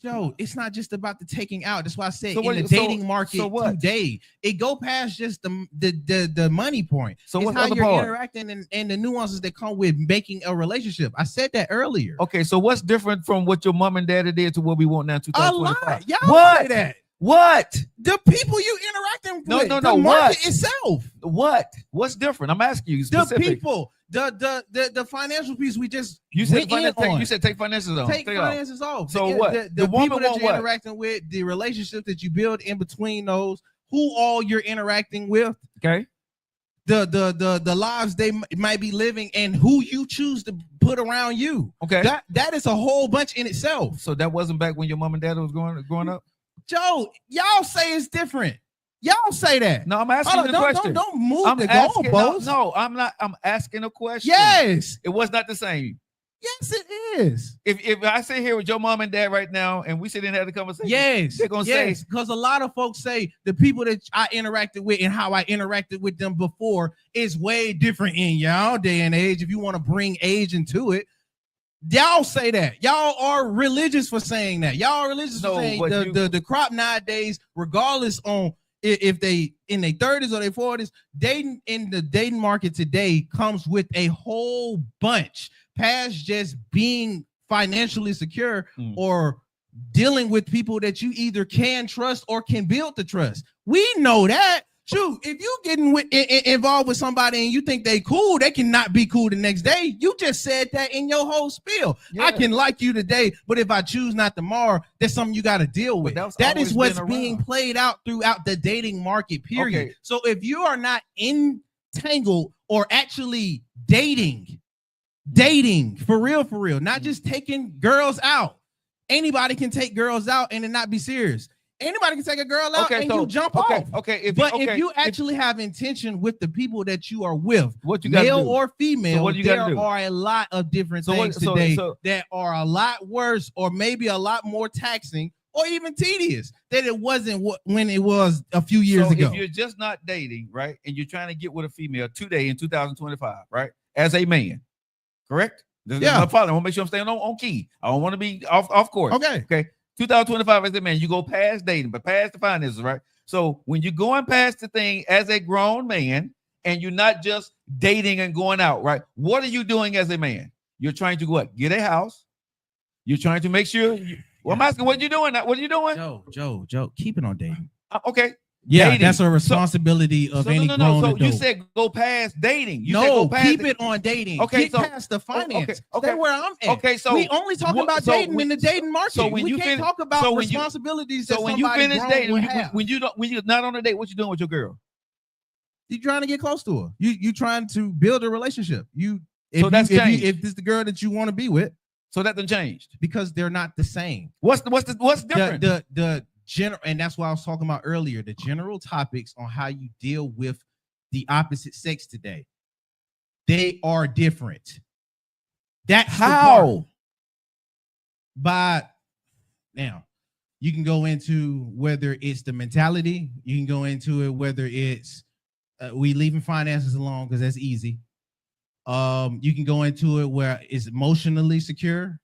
Joe, it's not just about the taking out. That's why I said So in what- the so- dating market so what? today, it go past just the money point. So it's what's the how other you're part? interacting and the nuances that come with making a relationship. I said that earlier. Okay, so what's different from what your mom and daddy did to what we want now in A 2025? lot. Y'all What? say that. What? The people you interacting No, with, no, the no, market what? itself, What? What's different? I'm asking you the specific. people, the financial piece we just You said went in on. you said take finances off. Take Take it off. finances off. So The- what? The The woman people that want you're what? interacting with, the relationship that you build in between those, who all you're interacting with, Okay. the lives they might be living, and who you choose to put around you. Okay. That is a whole bunch in itself. So that wasn't back when your mom and dad was growing up? Joe, y'all say it's different. Y'all say that. No, I'm asking Hold you on, the question. don't move I'm the asking, goalposts. no, I'm not. I'm asking a question. Yes, It was not the same. yes, it is. If I sit here with your mom and dad right now and we sit in and have the conversation, Yes, they're gonna yes, say, because a lot of folks say the people that I interacted with and how I interacted with them before is way different in y'all day and age. If you want to bring age into it, y'all say that. Y'all are religious for saying that. Y'all are religious No, for saying but the crop nowadays, regardless on if they in their 30s or their 40s, dating in the dating market today comes with a whole bunch past just being financially secure or dealing with people that you either can trust or can build the trust. We know that. Shoot, if you getting involved with somebody and you think they cool, they cannot be cool the next day. You just said that in your whole spiel. Yeah. I can like you today, but if I choose not tomorrow, that's something you got to deal with. that's That always is what's been being around. played out throughout the dating market, period. Okay. So if you are not entangled or actually dating for real, not just taking girls out. Anybody can take girls out and it not be serious. Anybody can take a girl out and you jump off. Okay. If you actually have intention with the people that you are with, what you got to male do? or female, So what you there gotta do? are a lot of different So what- things so- today so- that are a lot worse or maybe a lot more taxing or even tedious than it wasn't when it was a few years so ago. If you're just not dating, right, and you're trying to get with a female today in 2025, right, as a man, correct? Yeah. I'm following. I want to make sure I'm staying on key. I don't want to be off course. Okay. 2025 as a man, you go past dating, but past the finances, right? So when you're going past the thing as a grown man and you're not just dating and going out, right? What are you doing as a man? You're trying to what? Get a house. You're trying to make sure. I'm asking, what you doing? What are you doing? Joe, keep it on dating. Okay. Yeah, Dating. that's a responsibility of any grown So adult. you said go past dating. You said No, go past keep it on dating. Okay, Get so- past the finance. okay. Stay where I'm at. Okay, so we only talking what- about so dating when- in the dating market. so when we you can't fin- talk about so when you- responsibilities that So when you somebody finish grown dating, would when have. when you're not on a date, what you doing with your girl? You trying to get close to her. You trying to build a relationship. So that's changed. If this is the girl that you want to be with, So that done changed. because they're not the same. What's different? The general, and that's what I was talking about earlier. The general topics on how you deal with the opposite sex today, they are different. That's the part. How? By now, you can go into whether it's the mentality. You can go into it whether it's we leaving finances alone because that's easy. You can go into it where it's emotionally secure.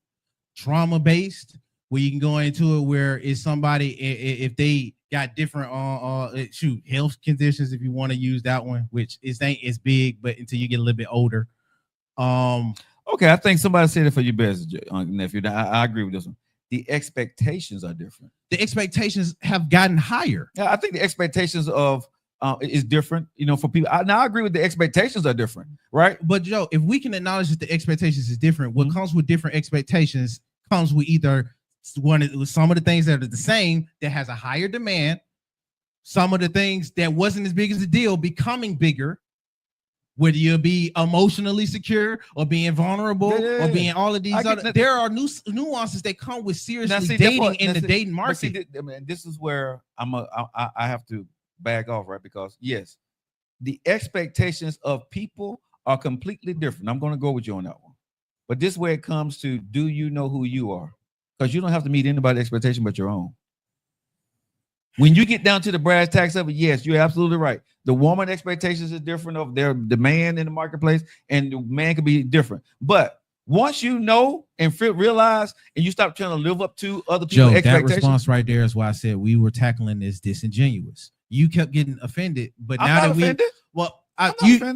trauma based, where you can go into it where it's somebody if they got different health conditions, if you want to use that one, which it's big, but until you get a little bit older. Okay, I think somebody said it for you best, nephew. I agree with this one. The expectations are different. The expectations have gotten higher. Yeah, I think the expectations of is different, for people. I agree with the expectations are different, right? But Joe, if we can acknowledge that the expectations is different, what comes with different expectations comes with either some of the things that are the same that has a higher demand, some of the things that wasn't as big as the deal becoming bigger, whether you'll be emotionally secure or being vulnerable or being all of these other. There are nuances that come with seriously dating in the dating market. This is where I have to back off, right? Because yes, the expectations of people are completely different. I'm going to go with you on that one. But this is where it comes to, do you know who you are? Because you don't have to meet anybody's expectation but your own. When you get down to the brass tacks of it, yes, you're absolutely right. The woman expectations is different of their demand in the marketplace, and the man can be different. But once you know and realize, and you stop trying to live up to other people's expectations. That response right there is why I said we were tackling this disingenuous. You kept getting offended, but now that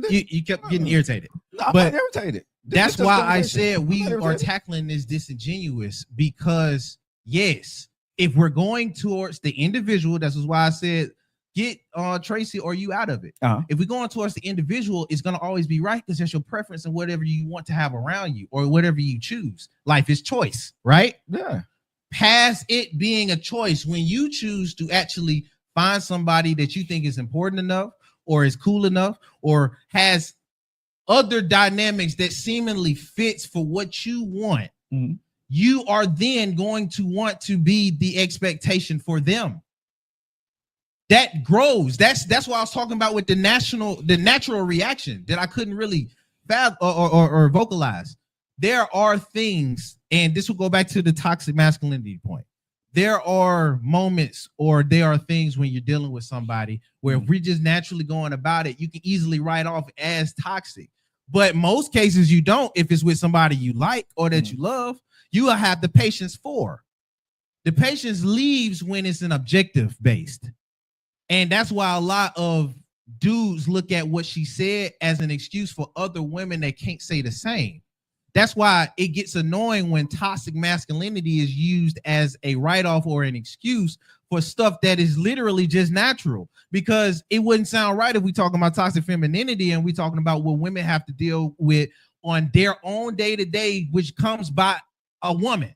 you kept getting irritated. No, I'm not irritated. That's why I said we are tackling this disingenuous, because yes, if we're going towards the individual, that's why I said get Tracy or you out of it. If we're going towards the individual, it's going to always be right because that's your preference and whatever you want to have around you or whatever you choose. Life is choice, right? Yeah. Past it being a choice, when you choose to actually find somebody that you think is important enough or is cool enough or has other dynamics that seemingly fits for what you want, you are then going to want to be the expectation for them. That grows. That's what I was talking about with the natural reaction that I couldn't really fathom or vocalize. There are things, and this will go back to the toxic masculinity point. There are moments or there are things when you're dealing with somebody where if we're just naturally going about it, you can easily write off as toxic. But most cases you don't. If it's with somebody you like or that you love, you will have the patience for. The patience leaves when it's an objective based. And that's why a lot of dudes look at what she said as an excuse for other women that can't say the same. That's why it gets annoying when toxic masculinity is used as a write-off or an excuse for stuff that is literally just natural, because it wouldn't sound right if we talking about toxic femininity and we talking about what women have to deal with on their own day-to-day, which comes by a woman.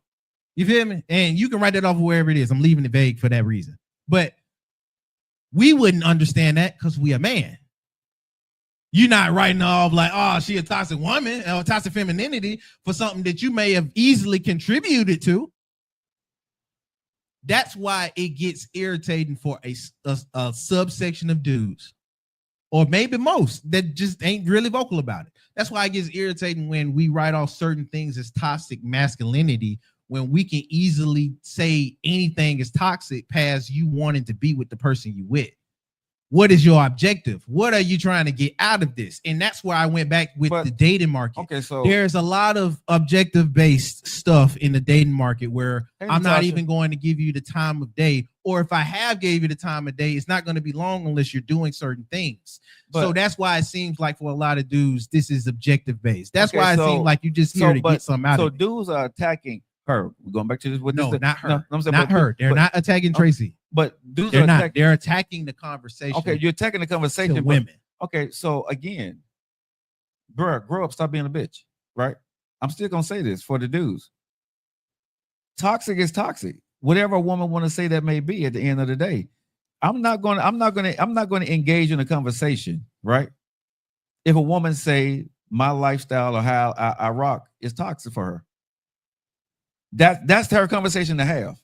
You feel me? And you can write that off wherever it is. I'm leaving it vague for that reason. But we wouldn't understand that because we a man. You're not writing off like, oh, she a toxic woman or toxic femininity for something that you may have easily contributed to. That's why it gets irritating for a subsection of dudes, or maybe most, that just ain't really vocal about it. That's why it gets irritating when we write off certain things as toxic masculinity, when we can easily say anything is toxic past you wanting to be with the person you with. What is your objective? What are you trying to get out of this? And that's where I went back with the dating market. Okay, so there's a lot of objective based stuff in the dating market where I'm not even going to give you the time of day, or if I have gave you the time of day, it's not going to be long unless you're doing certain things. So that's why it seems like for a lot of dudes, this is objective based. That's why it seems like you just here to get something out of it. So dudes are attacking her. We're going back to this. Not her. Not her. They're not attacking Tracy. But dudes they're not. They're attacking the conversation. Okay, you're attacking the conversation. To women. Okay, so again, bro, grow up. Stop being a bitch. Right? I'm still gonna say this for the dudes. Toxic is toxic. Whatever a woman want to say that may be at the end of the day, I'm not going to engage in a conversation. Right? If a woman say my lifestyle or how I rock is toxic for her, that's her conversation to have.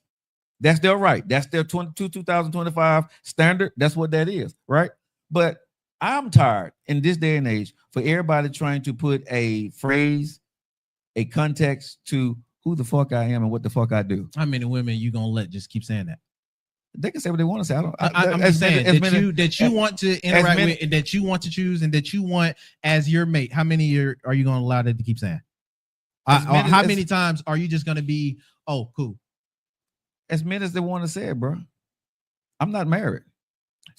That's their right. That's their 2025 standard. That's what that is, right? But I'm tired in this day and age for everybody trying to put a phrase, a context to who the fuck I am and what the fuck I do. How many women you gonna let just keep saying that? They can say what they want to say. I'm just saying that you want to interact with, and that you want to choose, and that you want as your mate. How many are you gonna allow that to keep saying? How many times are you just gonna be, oh, cool? As many as they want to say it, bro. I'm not married.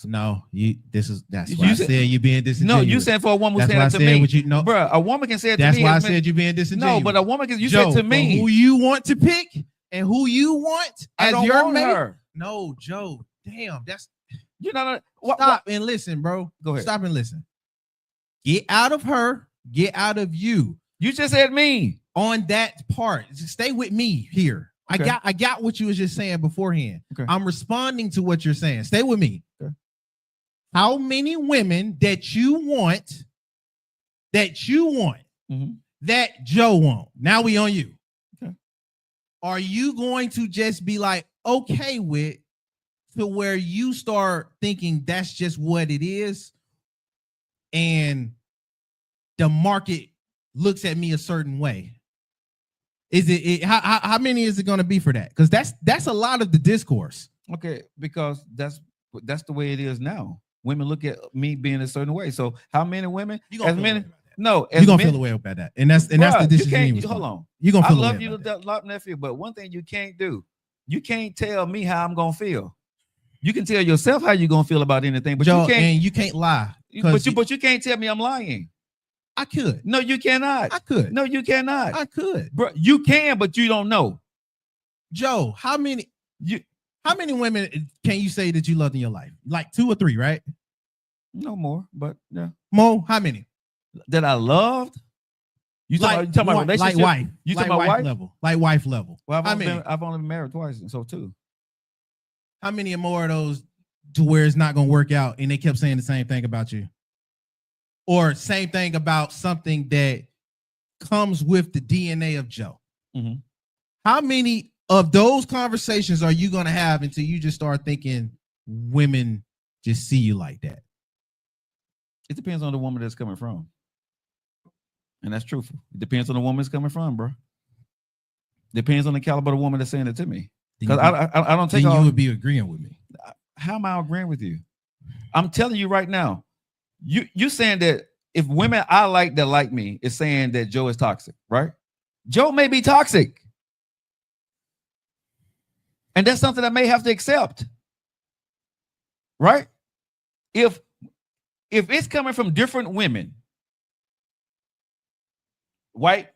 No, that's why I said you being disingenuous. No, you said for a woman who said it to me. No, bro, a woman can say it to me. That's why I said you being disingenuous. No, but a woman can, you said to me. Who you want to pick and who you want as your mate. Her. No, Joe. Damn, that's you know. Stop and listen, bro. Go ahead. Stop and listen. Get out of her. Get out of you. You just said me on that part. Just stay with me here. Okay. I got what you was just saying beforehand. Okay. I'm responding to what you're saying. Stay with me. Okay. How many women that you want that Joe won't? Now we on you. Okay. Are you going to just be like okay with to where you start thinking that's just what it is, and the market looks at me a certain way? Is it how many is it going to be for that? Because that's a lot of the discourse. Okay, because that's the way it is now. Women look at me being a certain way. So how many women? As many? No, you're gonna feel away about that, and that's the decision. Hold on, you're gonna feel I love you a lot, nephew. But one thing you can't do, you can't tell me how I'm gonna feel. You can tell yourself how you're gonna feel about anything, but Joe, you can't lie. But you can't tell me I'm lying. I could. No, you cannot. I could. No, you cannot. I could. Bro, you can, but you don't know. Joe, how many women can you say that you loved in your life? Like 2 or 3, right? No more, but yeah. Mo, how many? That I loved? You talking about relationship? Like wife. You talking about wife level? Like wife level. Well, I've only been married twice, so 2. How many more of those to where it's not gonna work out and they kept saying the same thing about you? Or same thing about something that comes with the DNA of Joe. Mm-hmm. How many of those conversations are you going to have until you just start thinking women just see you like that? It depends on the woman that's coming from. And that's truthful. It depends on the woman that's coming from, bro. Depends on the caliber of the woman that's saying it to me. Because I don't take all. You would be agreeing with me. How am I agreeing with you? I'm telling you right now. You saying that if women I like that like me is saying that Joe is toxic, right? Joe may be toxic. And that's something I may have to accept. Right? If it's coming from different women, white,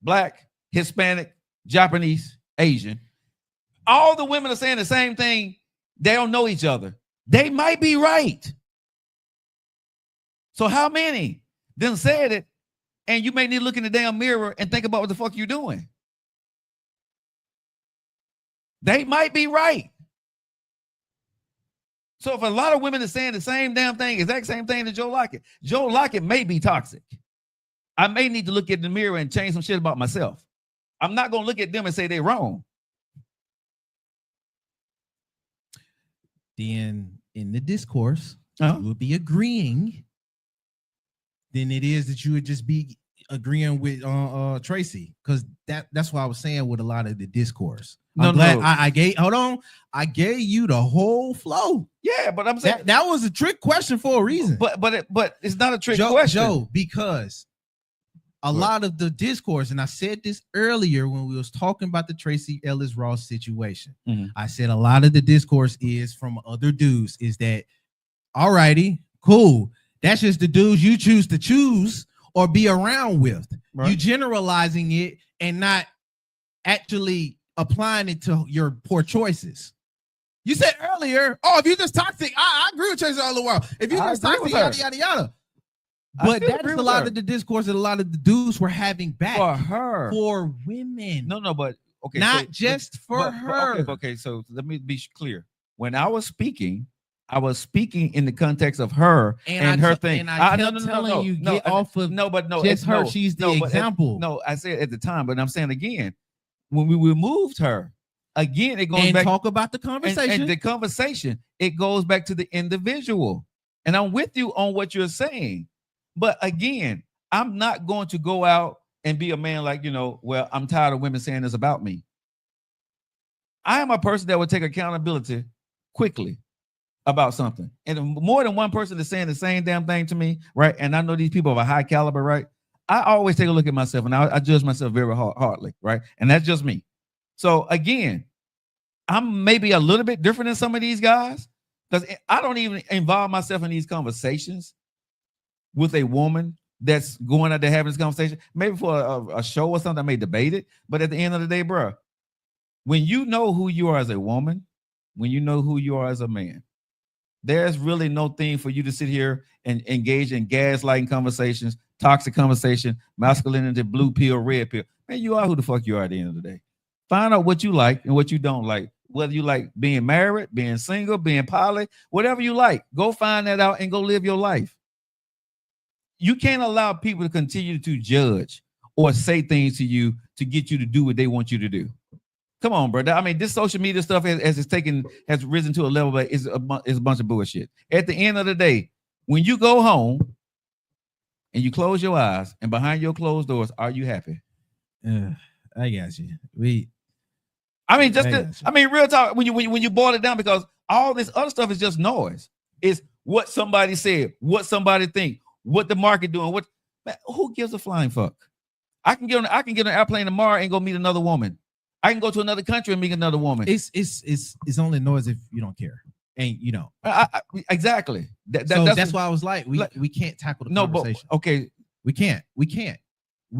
black, Hispanic, Japanese, Asian, all the women are saying the same thing. They don't know each other. They might be right. So how many then said it, and you may need to look in the damn mirror and think about what the fuck you're doing? They might be right. So if a lot of women are saying the same damn thing, exact same thing to Joe Lockett may be toxic. I may need to look in the mirror and change some shit about myself. I'm not going to look at them and say they're wrong. Then in the discourse, you would be agreeing. Then it is that you would just be agreeing with Tracy, because that's what I was saying with a lot of the discourse. I gave you the whole flow. Yeah, but I'm saying that was a trick question for a reason. But it's not a trick question, Joe, because a lot of the discourse, and I said this earlier when we was talking about the Tracy Ellis Ross situation. Mm-hmm. I said a lot of the discourse is from other dudes. Is that all righty, cool? That's just the dudes you choose or be around with. Right. You generalizing it and not actually applying it to your poor choices. You said earlier, if you're just toxic, I agree with Tracy all the while. If you're just toxic, yada, yada, yada. But that's a lot of the discourse that a lot of the dudes were having back for her, for women. No, but okay, not just for her. Okay, so let me be clear. When I was speaking in the context of her and her thing. And I kept telling you, get off of just her. She's the example. I said at the time, but I'm saying again, when we removed her, again, it goes back. And talk about the conversation. And the conversation, it goes back to the individual. And I'm with you on what you're saying. But again, I'm not going to go out and be a man like, well, I'm tired of women saying this about me. I am a person that would take accountability quickly about something. And more than one person is saying the same damn thing to me, right? And I know these people of a high caliber, right? I always take a look at myself, and I judge myself very hardly, right? And that's just me. So again, I'm maybe a little bit different than some of these guys because I don't even involve myself in these conversations with a woman that's going out there having this conversation. Maybe for a show or something, I may debate it. But at the end of the day, bro, when you know who you are as a woman, when you know who you are as a man, there's really no thing for you to sit here and engage in gaslighting conversations, toxic conversation, masculinity, blue pill, red pill. Man, you are who the fuck you are at the end of the day. Find out what you like and what you don't like. Whether you like being married, being single, being poly, whatever you like, go find that out and go live your life. You can't allow people to continue to judge or say things to you to get you to do what they want you to do. Come on, brother. I mean, this social media stuff has risen to a level that is a bunch of bullshit. At the end of the day, when you go home and you close your eyes and behind your closed doors, are you happy? I got you. Real talk. When you boil it down, because all this other stuff is just noise. It's what somebody said, what somebody think, what the market doing. Man, who gives a flying fuck? I can get on an airplane tomorrow and go meet another woman. I can go to another country and meet another woman. It's only noise if you don't care, and you know. Exactly. That's why I was like, we can't tackle the conversation. But, okay, we can't. We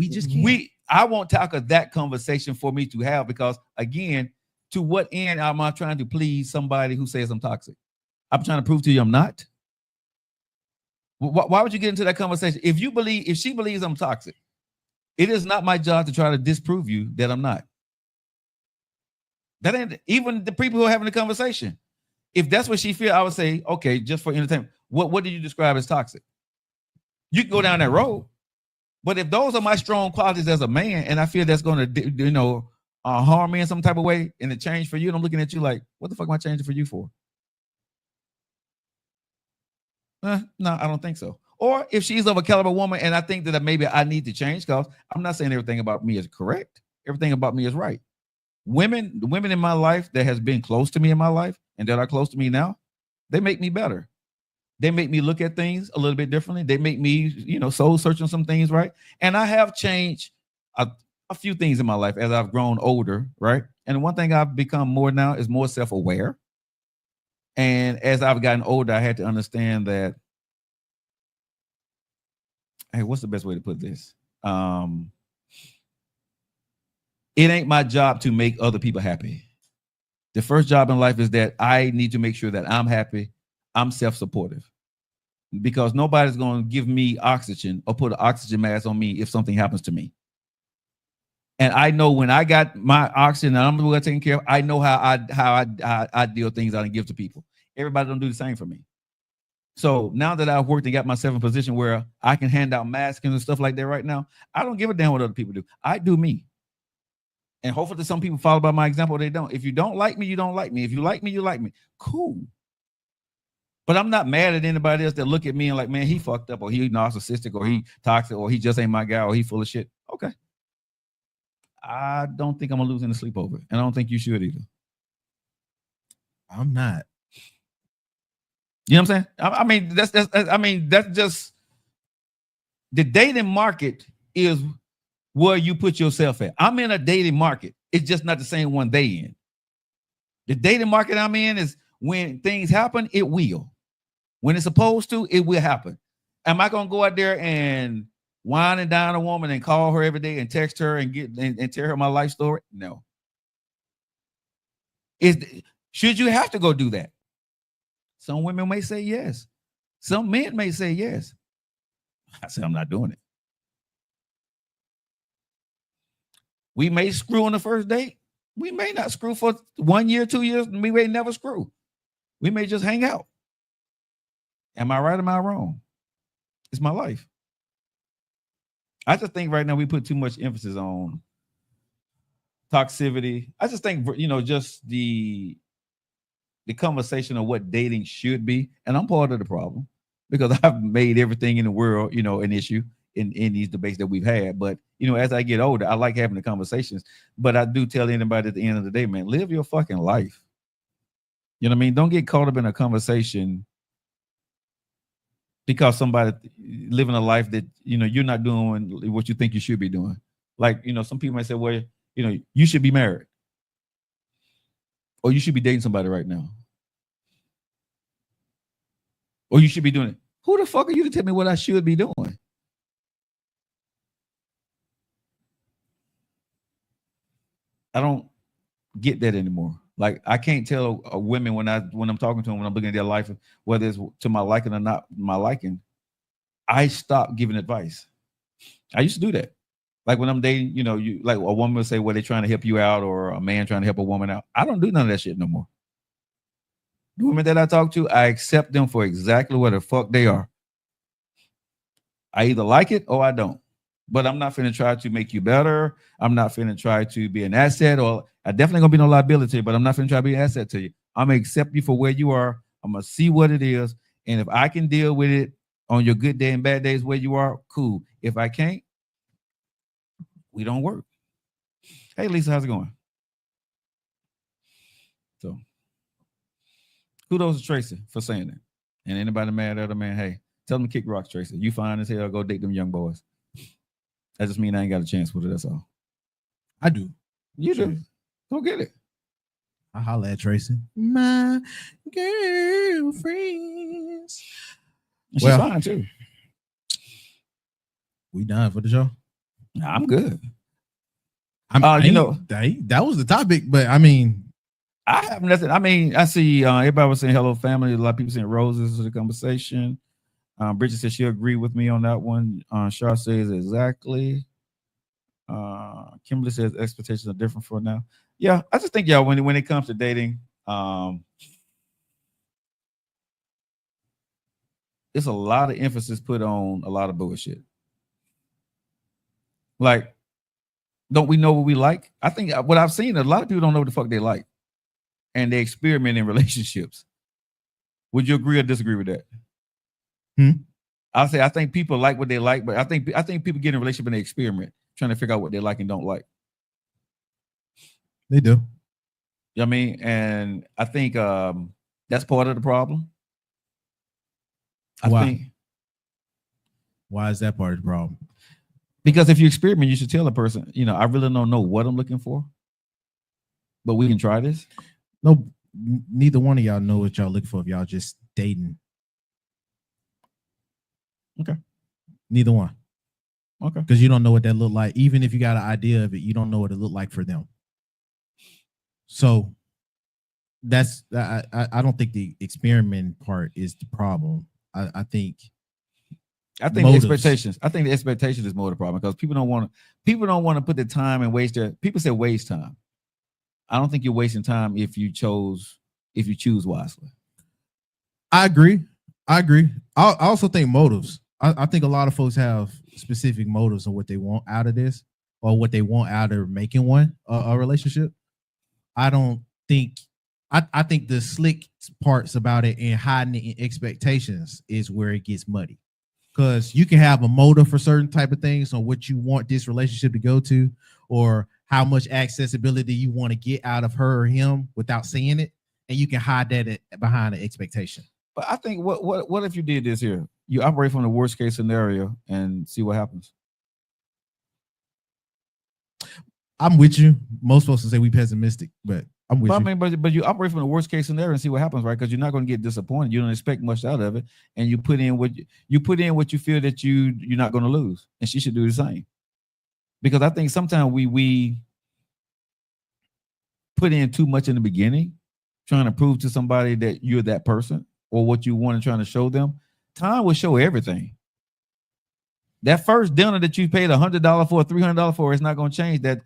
just can't. I won't tackle that conversation for me to have, because again, to what end am I trying to please somebody who says I'm toxic? I'm trying to prove to you I'm not. Why would you get into that conversation? If she believes I'm toxic, it is not my job to try to disprove you that I'm not. That ain't even the people who are having the conversation. If that's what she feel, I would say, okay, just for entertainment. What do you describe as toxic? You can go down that road. But if those are my strong qualities as a man, and I feel that's going to, harm me in some type of way, and it change for you, and I'm looking at you like, what the fuck am I changing for you for? No, I don't think so. Or if she's of a caliber woman, and I think that maybe I need to change, because I'm not saying everything about me is correct. Everything about me is right. The women in my life that has been close to me in my life and that are close to me now, they make me better. They make me look at things a little bit differently. They make me, soul searching some things, right? And I have changed a few things in my life as I've grown older, right? And one thing I've become more now is more self-aware. And as I've gotten older, I had to understand that, hey, what's the best way to put this? It ain't my job to make other people happy. The first job in life is that I need to make sure that I'm happy. I'm self-supportive, because nobody's going to give me oxygen or put an oxygen mask on me if something happens to me. And I know when I got my oxygen and I'm the one taking care of, I know how I deal things out and give to people. Everybody don't do the same for me. So now that I've worked and got myself in a position where I can hand out masks and stuff like that right now, I don't give a damn what other people do. I do me. And hopefully some people follow by my example, or they don't. If you don't like me, you don't like me. If you like me, you like me. Cool. But I'm not mad at anybody else that look at me and like, man, he fucked up, or he narcissistic, or he toxic, or he just ain't my guy, or he full of shit. Okay. I don't think I'm gonna lose any sleep over it. And I don't think you should either. I'm not. You know what I'm saying? That's just the dating market is where you put yourself at. I'm in a dating market. It's just not the same one they in. The dating market I'm in is when things happen, it will. When it's supposed to, it will happen. Am I gonna go out there and wine and dine a woman and call her every day and text her and and tell her my life story? No. Should you have to go do that? Some women may say yes. Some men may say yes. I said, I'm not doing it. We may screw on the first date. We may not screw for 1 year, 2 years. We may never screw. We may just hang out. Am I right or am I wrong? It's my life. I just think right now we put too much emphasis on toxicity. I just think, just the conversation of what dating should be. And I'm part of the problem because I've made everything in the world, an issue in these debates that we've had. But, as I get older, I like having the conversations. But I do tell anybody at the end of the day, man, live your fucking life. You know what I mean? Don't get caught up in a conversation because somebody living a life that you're not doing what you think you should be doing. Like some people might say, well, you should be married, or you should be dating somebody right now, or you should be doing it. Who the fuck are you to tell me what I should be doing? I don't get that anymore. Like I can't tell women when I'm talking to them, when I'm looking at their life, whether it's to my liking or not my liking. I stopped giving advice. I used to do that. Like when I'm dating, you like a woman will say, well, they're trying to help you out, or a man trying to help a woman out. I don't do none of that shit no more. The women that I talk to, I accept them for exactly what the fuck they are. I either like it or I don't. But I'm not finna try to make you better. I'm not finna try to be an asset, or I definitely gonna be no liability, but I'm not finna try to be an asset to you. I'm gonna accept you for where you are. I'm gonna see what it is. And if I can deal with it on your good day and bad days where you are, cool. If I can't, we don't work. Hey, Lisa, how's it going? So, kudos to Tracy for saying that. And anybody mad at her, man, hey, tell them to kick rocks, Tracy. You fine as hell, go date them young boys. That just means I ain't got a chance with it, that's all. I do. You do. Go get it. I holla at Tracy. My girlfriends. She's fine too. We done for the show? I'm good. That was the topic, but I mean, I have nothing. I mean, I see everybody was saying hello, family. A lot of people saying roses to the conversation. Bridget says she agreed with me on that one. Shar says exactly. Kimberly says expectations are different for now. Yeah, I just think y'all when it comes to dating, it's a lot of emphasis put on a lot of bullshit. Like, don't we know what we like? I think what I've seen, a lot of people don't know what the fuck they like, and they experiment in relationships. Would you agree or disagree with that? I'll say I think people like what they like, but I think people get in a relationship and they experiment, trying to figure out what they like and don't like. They do. You know what I mean? And I think that's part of the problem. Why is that part of the problem? Because if you experiment, you should tell a person, I really don't know what I'm looking for, but we can try this. No, neither one of y'all know what y'all looking for if y'all just dating. Okay. Neither one. Okay. Because you don't know what that look like. Even if you got an idea of it, you don't know what it look like for them. So that's I don't think the experiment part is the problem. I think the expectations. I think the expectation is more the problem, because people don't want to put the time and waste their. People say waste time. I don't think you're wasting time if you choose wisely. I agree. I also think motives. I think a lot of folks have specific motives on what they want out of this, or what they want out of making a relationship. I think the slick parts about it and hiding the expectations is where it gets muddy. Because you can have a motive for certain type of things on what you want this relationship to go to, or how much accessibility you want to get out of her or him without saying it, and you can hide that behind the expectation. But I think what if you did this here? You operate from the worst case scenario and see what happens. I'm with you. Most folks will say we pessimistic, but I'm with you. I mean, but you operate from the worst case scenario and see what happens, right? Because you're not going to get disappointed. You don't expect much out of it, and you put in what you feel that you're not going to lose, and she should do the same. Because I think sometimes we put in too much in the beginning, trying to prove to somebody that you're that person or what you want and trying to show them. Time will show everything. That first dinner that you paid $100 for, $300 for, is not going to change that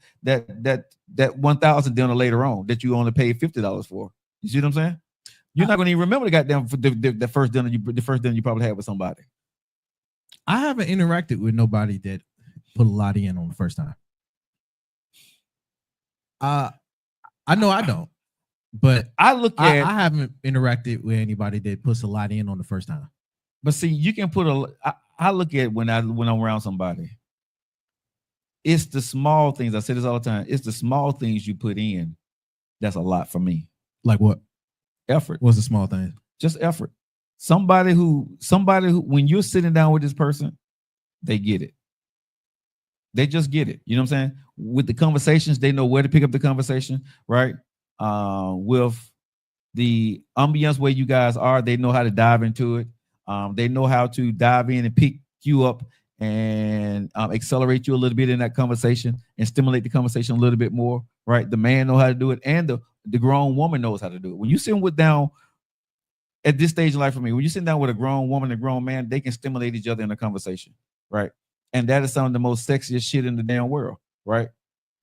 1,000 dinner later on that you only paid $50 for. You see what I'm saying? You're not going to even remember the goddamn the first dinner you probably had with somebody. I haven't interacted with nobody that put a lot in on the first time. I know I don't, but I haven't interacted with anybody that puts a lot in on the first time. But see, you can put I look at when I'm around somebody. It's the small things. I say this all the time. It's the small things you put in. That's a lot for me. Like what? Effort. What's the small thing? Just effort. Somebody who, when you're sitting down with this person, they get it. They just get it. You know what I'm saying? With the conversations, they know where to pick up the conversation, right? With the ambiance where you guys are, they know how to dive into it. They know how to dive in and pick you up and accelerate you a little bit in that conversation and stimulate the conversation a little bit more, right? The man knows how to do it, and the grown woman knows how to do it. When you sit down at this stage of life for me, when you sit down with a grown woman and a grown man, they can stimulate each other in a conversation, right? And that is some of the most sexiest shit in the damn world, right?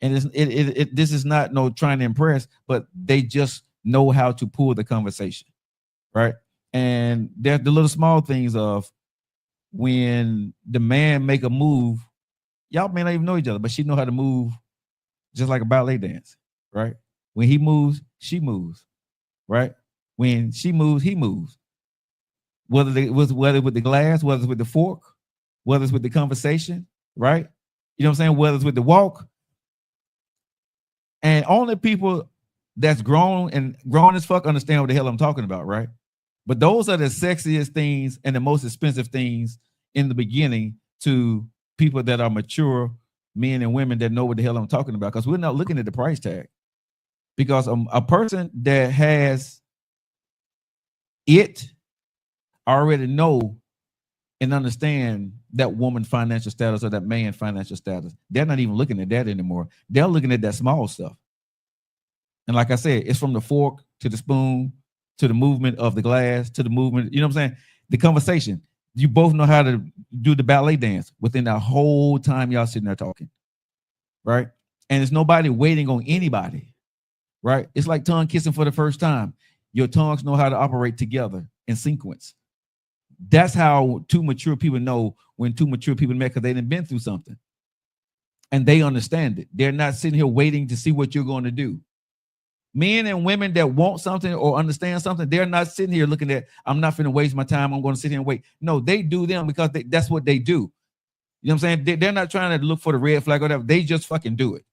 And this is not no trying to impress, but they just know how to pull the conversation, right? And there's the little small things of when the man make a move, y'all may not even know each other, but she know how to move just like a ballet dance, right? When he moves, she moves, right? When she moves, he moves. Whether with the glass, whether it's with the fork, whether it's with the conversation, right? You know what I'm saying? Whether it's with the walk. And only people that's grown as fuck understand what the hell I'm talking about, right? But those are the sexiest things and the most expensive things in the beginning to people that are mature men and women that know what the hell I'm talking about, because we're not looking at the price tag. Because a person that has it already know and understand that woman financial status or that man financial status. They're not even looking at that anymore. They're looking at that small stuff. And like I said, it's from the fork to the spoon to the movement of the glass to the movement. You know what I'm saying? The conversation. You both know how to do the ballet dance within that whole time y'all sitting there talking, right? And it's nobody waiting on anybody, right? It's like tongue kissing for the first time. Your tongues know how to operate together in sequence. That's how two mature people know when two mature people met, because they done been through something and they understand it. They're not sitting here waiting to see what you're going to do. Men and women that want something or understand something, they're not sitting here looking at, I'm not finna waste my time, I'm going to sit here and wait. No, they do them because that's what they do. You know what I'm saying? They're not trying to look for the red flag or whatever. They just fucking do it.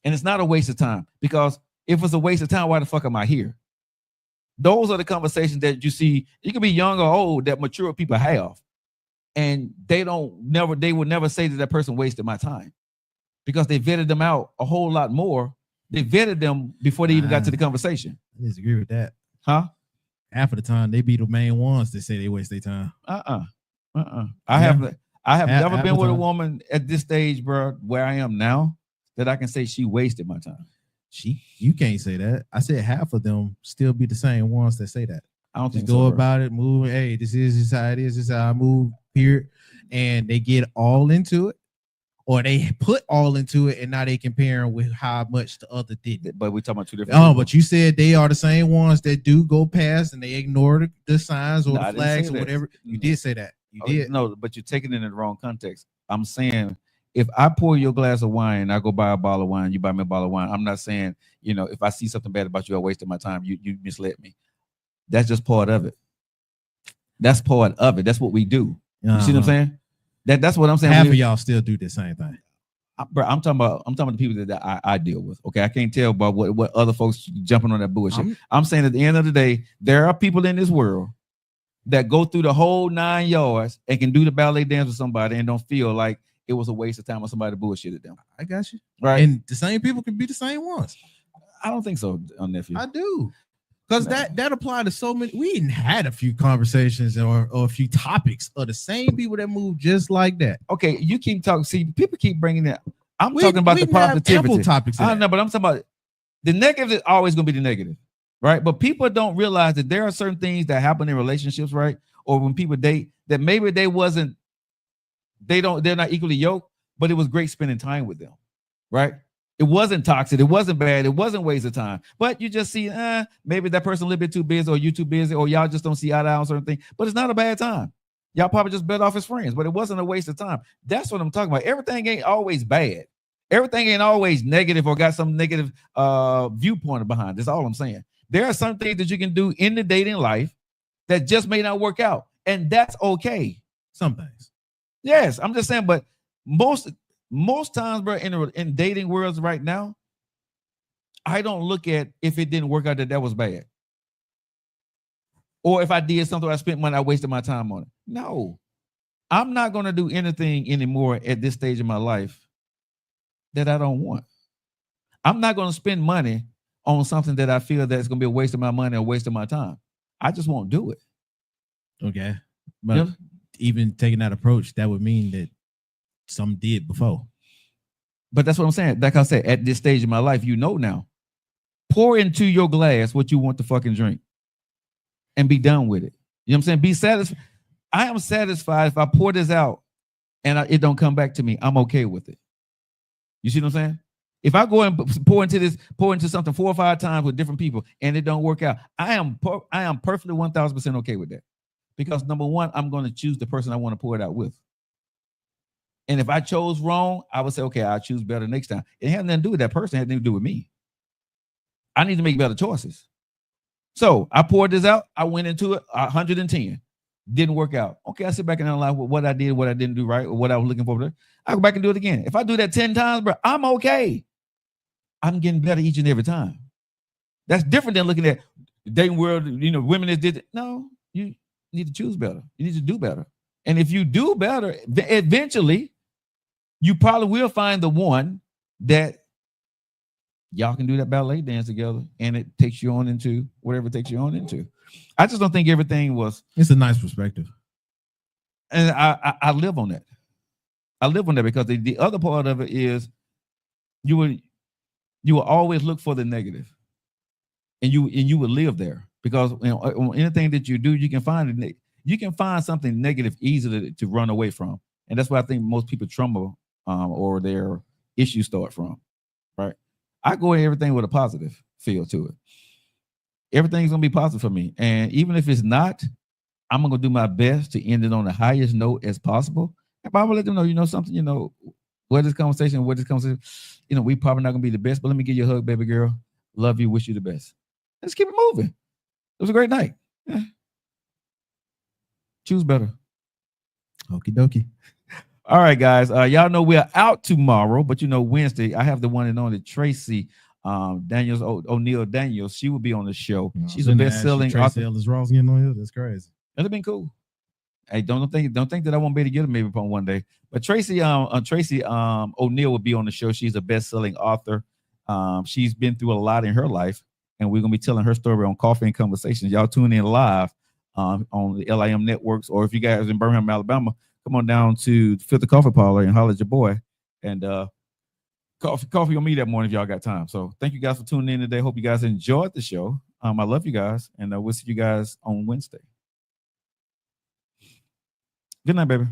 And it's not a waste of time, because if it's a waste of time, why the fuck am I here? Those are the conversations that you see. You can be young or old that mature people have. And they will never say that person wasted my time, because they vetted them out a whole lot more. They vetted them before they even got to the conversation. I disagree with that. Huh? Half of the time they be the main ones that say they waste their time. I have never been with a woman at this stage, bro, where I am now, that I can say she wasted my time. You can't say that. I said half of them still be the same ones that say that. I don't think go about it, move. Hey, this is how it is. This is how I move. Period. And they get all into it, or they put all into it, and now they comparing with how much the other did. But we're talking about two different. Oh, but you said they are the same ones that do go past and they ignore the signs or the flags or whatever. You did say that. You did. No, but you're taking it in the wrong context. I'm saying, if I pour you a glass of wine, I go buy a bottle of wine, you buy me a bottle of wine. I'm not saying, if I see something bad about you, I wasted my time. You misled me. That's just part of it. That's part of it. That's what we do. You see what I'm saying? That's what I'm saying. Half of y'all still do the same thing. Bro, I'm talking about the people that I deal with. Okay, I can't tell about what other folks jumping on that bullshit. I'm saying at the end of the day, there are people in this world that go through the whole 9 yards and can do the ballet dance with somebody and don't feel like it was a waste of time or somebody bullshitted them. I got you. Right. And the same people can be the same ones. I don't think so, nephew. I do. Because that applied to so many. We even had a few conversations or a few topics of the same people that move just like that. Okay, you keep talking. See, people keep bringing that. I'm talking about the positivity. Topics. I know, but I'm talking about the negative is always going to be the negative, right? But people don't realize that there are certain things that happen in relationships, right? Or when people date, that maybe they're not equally yoked, but it was great spending time with them, right? It wasn't toxic. It wasn't bad. It wasn't waste of time. But you just see, maybe that person a little bit too busy, or you too busy, or y'all just don't see eye to eye on certain things. But it's not a bad time. Y'all probably just better off as friends, but it wasn't a waste of time. That's what I'm talking about. Everything ain't always bad. Everything ain't always negative or got some negative viewpoint behind. That's all I'm saying. There are some things that you can do in the dating life that just may not work out, and that's okay. Some things. Yes, I'm just saying, but most times, bro, in dating worlds right now, I don't look at if it didn't work out that was bad. Or if I did something, I spent money, I wasted my time on it. No, I'm not going to do anything anymore at this stage of my life that I don't want. I'm not going to spend money on something that I feel that's going to be a waste of my money or a waste of my time. I just won't do it. Okay. But even taking that approach, that would mean that some did before. But that's what I'm saying. Like I said, at this stage of my life, you know now. Pour into your glass what you want to fucking drink and be done with it. You know what I'm saying? Be satisfied. I am satisfied if I pour this out and it don't come back to me. I'm okay with it. You see what I'm saying? If I go and pour into something 4 or 5 times with different people and it don't work out, I am perfectly 1,000% okay with that. Because number one, I'm going to choose the person I want to pour it out with. And if I chose wrong, I would say, okay, I'll choose better next time. It had nothing to do with that person. It had nothing to do with me. I need to make better choices. So I poured this out. I went into it 110. Didn't work out. Okay, I sit back and analyze what I did, what I didn't do right, or what I was looking for. I go back and do it again. If I do that 10 times, bro, I'm okay. I'm getting better each and every time. That's different than looking at dating world, women that did it. No, you need to choose better. You need to do better. And if you do better, eventually, you probably will find the one that y'all can do that ballet dance together, and it takes you on into whatever it takes you on into. I just don't think everything was. It's a nice perspective, and I live on that. I live on that because the other part of it is you will always look for the negative, and you will live there because on anything that you do, you can find something negative easily to run away from, and that's why I think most people tremble or their issues start from. Right. I go in everything with a positive feel to it. Everything's gonna be positive for me. And even if it's not, I'm gonna do my best to end it on the highest note as possible. And I will let them know, something, we probably not gonna be the best, but let me give you a hug, baby girl. Love you, wish you the best. Let's keep it moving. It was a great night. Yeah. Choose better. Okie dokie. All right, guys. Y'all know we're out tomorrow, but Wednesday, I have the one and only Tracy Daniels, O'Neal Daniels. She will be on the show. She's a best-selling author. Tracy Ellis Ross getting on here. That's crazy. That'd have been cool. Hey, don't think that I won't be able to get her maybe upon one day. But Tracy O'Neal will be on the show. She's a best-selling author. She's been through a lot in her life, and we're gonna be telling her story on Coffee and Conversations. Y'all tune in live on the LIM networks, or if you guys in Birmingham, Alabama, come on down to Filter Coffee Parlor and holler at your boy. And coffee on me that morning if y'all got time. So thank you guys for tuning in today. Hope you guys enjoyed the show. I love you guys, and we'll see you guys on Wednesday. Good night, baby.